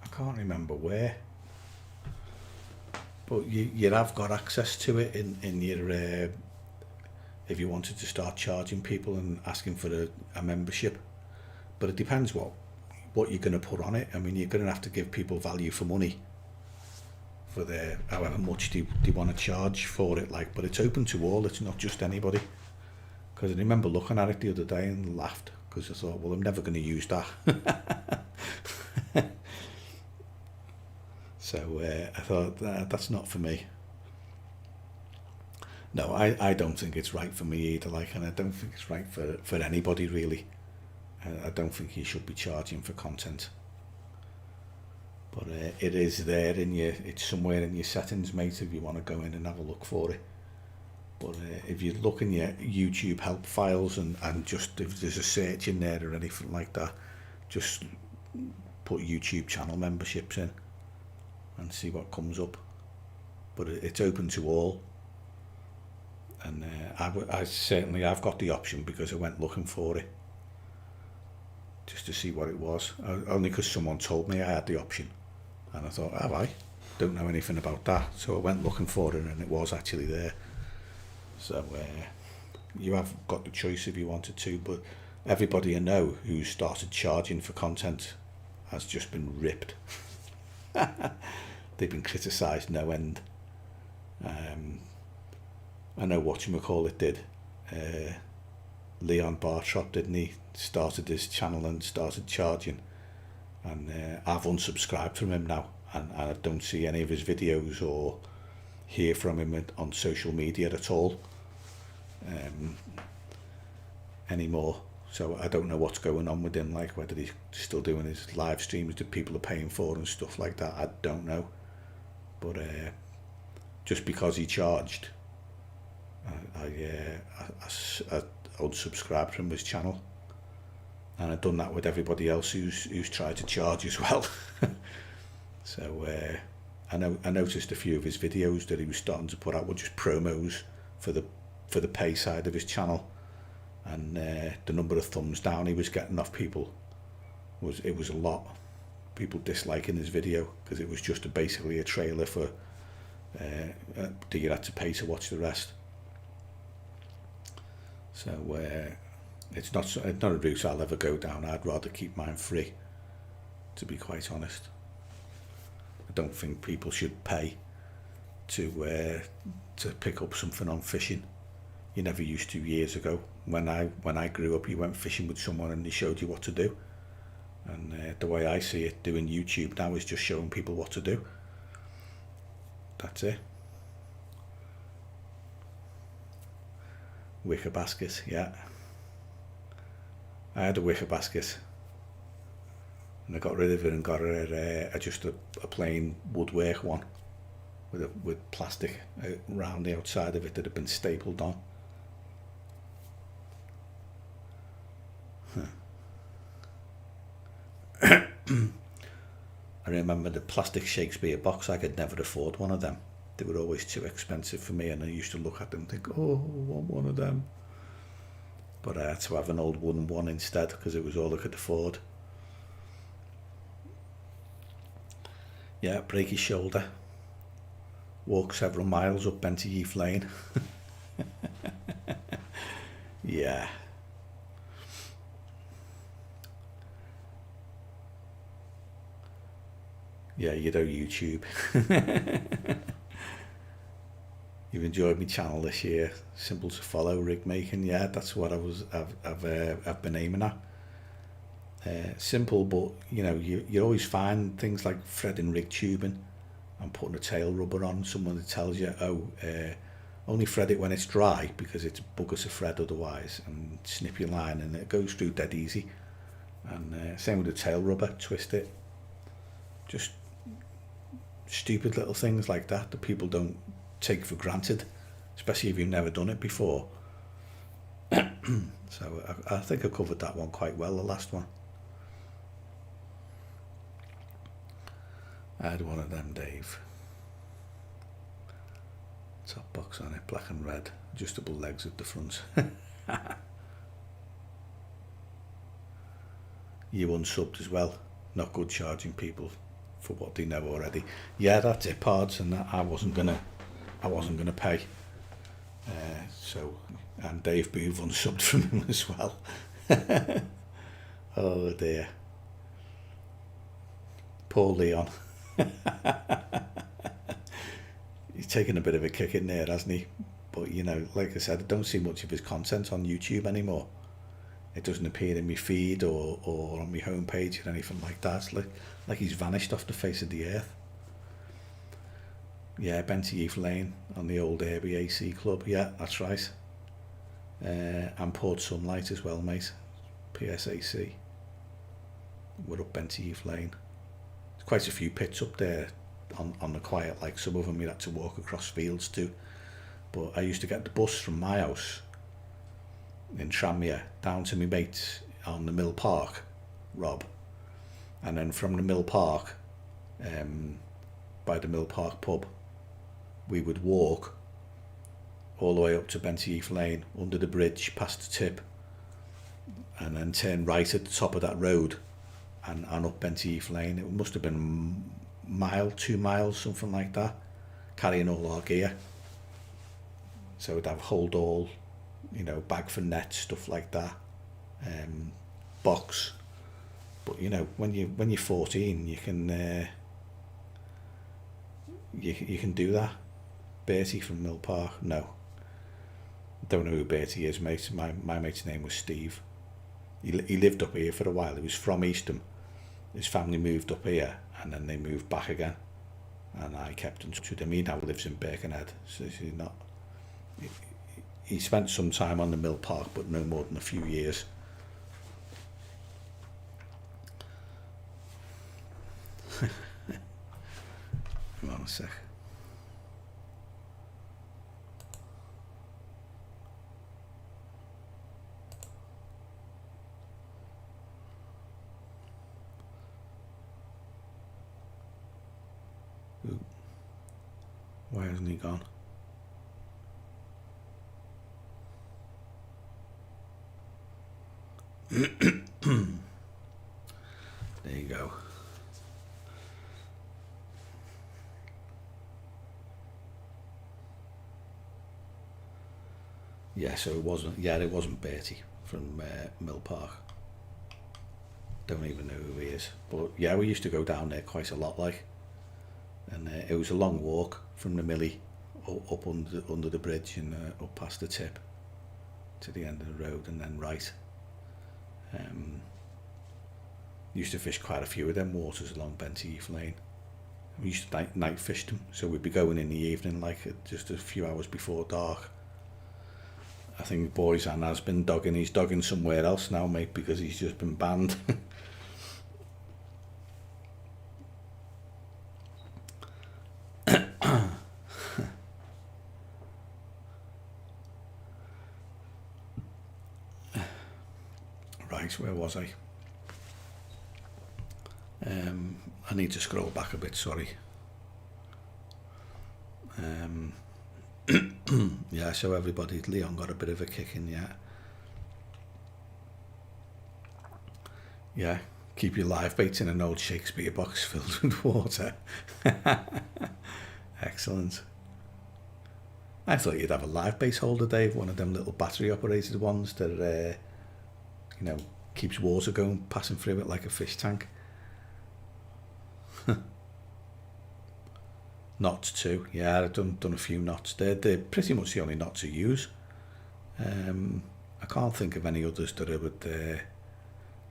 I can't remember where, but you have got access to it in your if you wanted to start charging people and asking for a membership. But it depends what you're going to put on it. I mean, you're going to have to give people value for money for their however much they want to charge for it. Like, but it's open to all. It's not just anybody. Because I remember looking at it the other day and laughed, because I thought, well, I'm never going to use that. So I thought, that's not for me. No, I don't think it's right for me either. Like, and I don't think it's right for anybody really. I don't think you should be charging for content. But it is there it's somewhere in your settings, mate, if you want to go in and have a look for it. But if you look in your YouTube help files and just if there's a search in there or anything like that, just put YouTube channel memberships in and see what comes up. But it's open to all. And I've got the option because I went looking for it just to see what it was, only because someone told me I had the option, and I thought, have I? Don't know anything about that. So I went looking for it and it was actually there. So you have got the choice if you wanted to, but everybody I know who started charging for content has just been ripped. They've been criticised no end. I know whatchamacallit did. Leon Bartrop, didn't he? Started his channel and started charging. And I've unsubscribed from him now. And I don't see any of his videos or hear from him on social media at all anymore. So I don't know what's going on with him, like whether he's still doing his live streams that people are paying for and stuff like that. I don't know. But just because he charged, I unsubscribed from his channel, and I've done that with everybody else who's tried to charge as well. So I noticed a few of his videos that he was starting to put out were just promos for the pay side of his channel, and the number of thumbs down he was getting off people was a lot. People disliking his video because it was just basically a trailer for that you had to pay to watch the rest. So it's not a route I'll ever go down. I'd rather keep mine free, to be quite honest. I don't think people should pay to pick up something on fishing. You never used to years ago. When I grew up, you went fishing with someone and they showed you what to do. And the way I see it, doing YouTube now is just showing people what to do. That's it. Wicker basket, yeah. I had a wicker basket and I got rid of it and got just a plain woodwork one with plastic around the outside of it that had been stapled on. I remember the plastic Shakespeare box. I could never afford one of them. They were always too expensive for me, and I used to look at them and think, oh, I want one of them. But I had to have an old wooden one instead because it was all I could afford. Yeah, break his shoulder. Walk several miles up Benty Heath Lane. Yeah. Yeah, you know YouTube. You've enjoyed my channel this year. Simple to follow, rig making. Yeah, that's what I've been aiming at. Simple, but you know, you always find things like threading rig tubing and putting a tail rubber on. Someone that tells you, only thread it when it's dry because it's bugger to thread otherwise, and snip your line and it goes through dead easy. And same with the tail rubber, twist it. Just stupid little things like that people don't take for granted, especially if you've never done it before. So I think I covered that one quite well, the last one. I had one of them, Dave. Top box on it, black and red, adjustable legs at the front. You unsubbed as well. Not good charging people for what they know already. Yeah, that's it, pards, and I wasn't gonna pay. So, and Dave Booth unsubbed from him as well. Oh dear. Poor Leon. He's taken a bit of a kick in there, hasn't he? But you know, like I said, I don't see much of his content on YouTube anymore. It doesn't appear in my feed or on my homepage or anything like that. It's like he's vanished off the face of the earth. Yeah, Benty Heath Lane on the old Airby AC Club. Yeah, that's right. And Port Sunlight as well, mate. PSAC. We're up Benty Heath Lane. There's quite a few pits up there on the quiet. Like some of them you had to walk across fields to. But I used to get the bus from my house in Tranmere down to my mate on the Mill Park, Rob, and then from the Mill Park, by the Mill Park pub, we would walk all the way up to Benty Heath Lane, under the bridge, past the tip, and then turn right at the top of that road and up Benty Heath Lane. It must have been a mile, 2 miles, something like that, carrying all our gear. So we'd have hold all, you know, bag for net, stuff like that, box. But you know, when you're 14, you can you can do that. Bertie from Mill Park, no. Don't know who Bertie is, mate. My mate's name was Steve. He lived up here for a while. He was from Eastham. His family moved up here and then they moved back again. And I kept in touch with him. He now lives in Birkenhead, so he's not. He spent some time on the Mill Park, but no more than a few years. Hang on a sec. Ooh. Why hasn't he gone? There you go. Yeah, so it wasn't. Yeah, it wasn't Bertie from Mill Park. Don't even know who he is. But yeah, we used to go down there quite a lot, like, and it was a long walk from the Millie up under the bridge and up past the tip to the end of the road, and then right. Used to fish quite a few of them waters along Benty Heath Lane. We used to night fish them, so we'd be going in the evening, like just a few hours before dark. I think boys and has been dogging. He's dogging somewhere else now, mate, because he's just been banned. Right, where was I? I need to scroll back a bit, sorry. Yeah, so everybody, Leon got a bit of a kick in, yeah. Yeah, keep your live baits in an old Shakespeare box filled with water. Excellent. I thought you'd have a live bait holder, Dave, one of them little battery operated ones that, keeps water going, passing through it like a fish tank. Knots too, yeah, I've done a few knots. They're pretty much the only knots I use. I can't think of any others that I would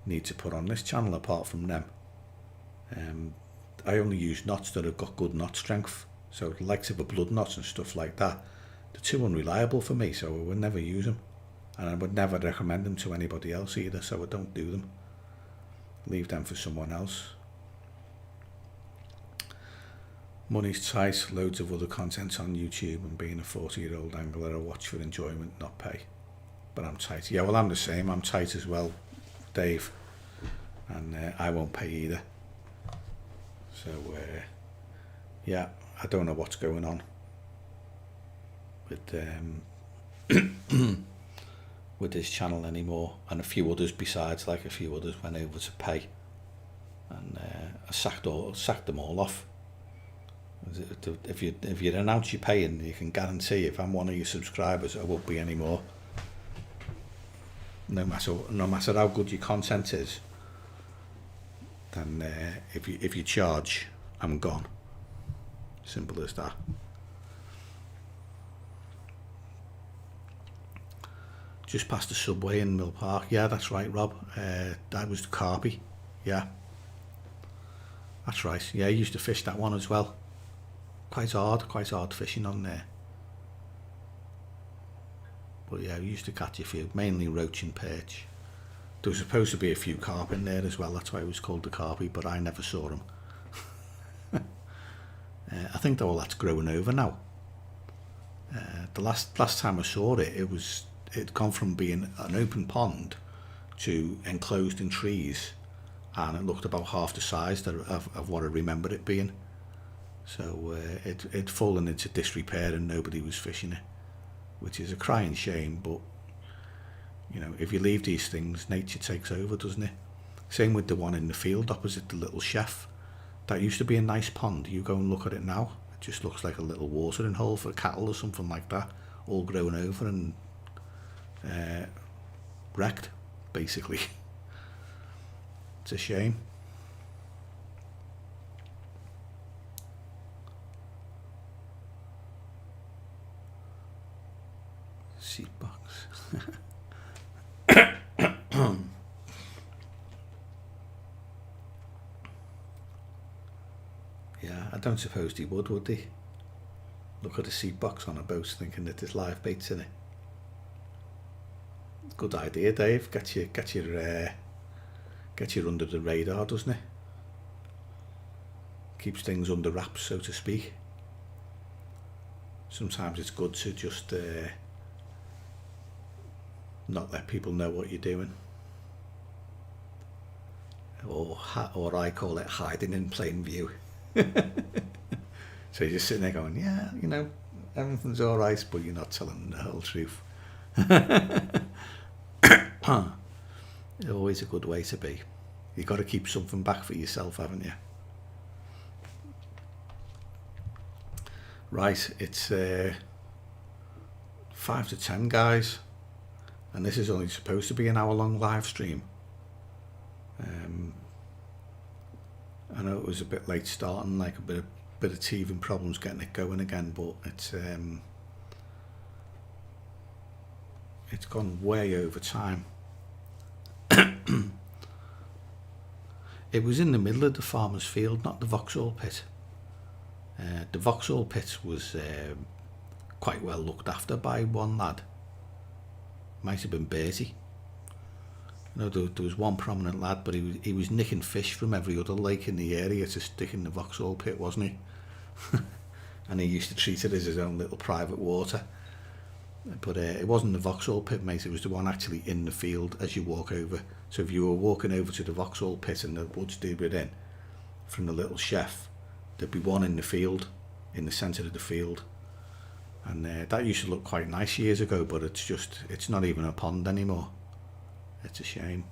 need to put on this channel apart from them. I only use knots that have got good knot strength, so the likes of a blood knot and stuff like that, they're too unreliable for me, so I would never use them, and I would never recommend them to anybody else either, so I don't do them. Leave them for someone else. Money's tight, loads of other content on YouTube, and being a 40-year-old angler, I watch for enjoyment, not pay. But I'm tight. Yeah, well, I'm the same. I'm tight as well, Dave. And I won't pay either. So, yeah, I don't know what's going on with with this channel anymore. And a few others besides, like a few others went over to pay. And I sacked them all off. If you announce you're paying, you can guarantee if I'm one of your subscribers, I won't be anymore. No matter how good your content is, then if you charge, I'm gone. Simple as that. Just past the subway in Mill Park. Yeah, that's right, Rob. That was the Carpy. Yeah, that's right. Yeah, I used to fish that one as well. Quite hard fishing on there. But yeah, we used to catch a few, mainly roach and perch. There was supposed to be a few carp in there as well, that's why it was called the Carpy, but I never saw them. I think all that's growing over now. The last time I saw it, it'd gone from being an open pond to enclosed in trees, and it looked about half the size of what I remember it being. So it'd fallen into disrepair and nobody was fishing it, which is a crying shame, but if you leave these things, nature takes over, doesn't it? Same with the one in the field opposite the little chef. That used to be a nice pond. You go and look at it now, it just looks like a little watering hole for cattle or something like that, all grown over and wrecked, basically. It's a shame. Seat box. Yeah, I don't suppose they would they? Look at a seat box on a boat thinking that there's live baits in it. Good idea, Dave. Get your under the radar, doesn't it? Keeps things under wraps, so to speak. Sometimes it's good to just not let people know what you're doing, or I call it hiding in plain view. So you're just sitting there going, yeah, everything's all right, but you're not telling them the whole truth. Always a good way to be. You've got to keep something back for yourself, haven't you? Right, it's 5 to 10, guys, and this is only supposed to be an hour-long live stream. I know it was a bit late starting, like a bit of teething problems getting it going again, but it's gone way over time. It was in the middle of the farmer's field, not the Vauxhall pit. The Vauxhall pit was quite well looked after by one lad. Might have been Bertie. I know there was one prominent lad, but he was nicking fish from every other lake in the area to stick in the Vauxhall pit, wasn't he? And he used to treat it as his own little private water. But it wasn't the Vauxhall pit, mate, it was the one actually in the field as you walk over. So if you were walking over to the Vauxhall pit and the woods they were in, from the little chef, there'd be one in the field, in the centre of the field. And that used to look quite nice years ago, but it's not even a pond anymore. It's a shame.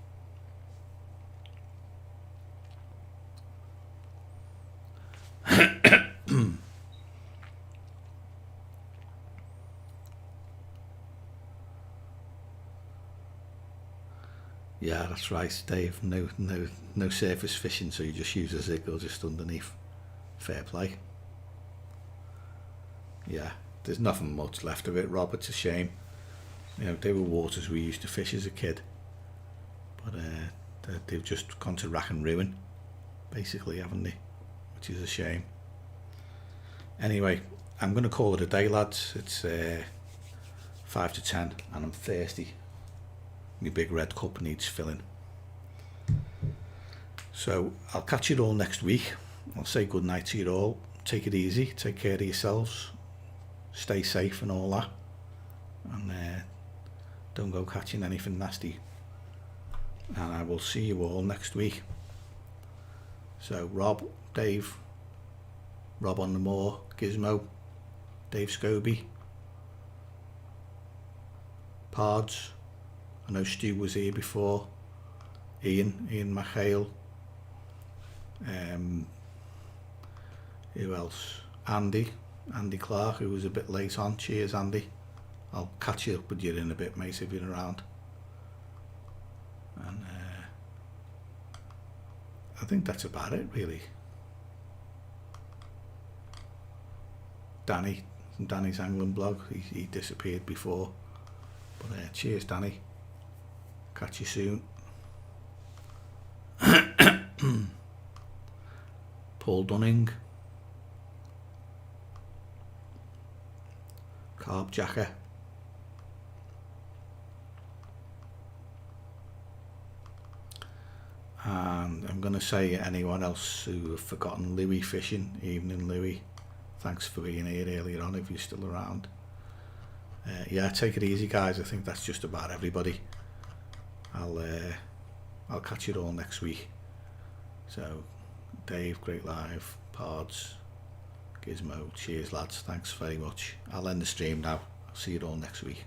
Yeah, that's right, Dave. No surface fishing, so you just use a zig or just underneath. Fair play. Yeah, there's nothing much left of it, Rob. It's a shame. You know, they were waters we used to fish as a kid, but they've just gone to rack and ruin, basically, haven't they? Which is a shame. Anyway, I'm going to call it a day, lads. It's 5 to 10, and I'm thirsty. My big red cup needs filling. So I'll catch you all next week. I'll say good night to you all. Take it easy. Take care of yourselves. Stay safe and all that. And don't go catching anything nasty. And I will see you all next week. So Rob, Dave, Rob on the Moor, Gizmo, Dave Scobie, Pards. I know Stu was here before. Ian McHale. Who else? Andy Clark, who was a bit late on. Cheers, Andy. I'll catch you up with you in a bit, mate, if you're around. And I think that's about it, really. Danny, from Danny's Angling blog, he disappeared before. But cheers, Danny. Catch you soon. Paul Dunning. Carp Jacker. And I'm going to say anyone else who have forgotten Louis fishing, evening Louis, thanks for being here earlier on if you're still around. Yeah, take it easy, guys. I think that's just about everybody. I'll catch you all next week. So Dave, great live, Pards, Gizmo, cheers lads, thanks very much. I'll end the stream now. I'll see you all next week.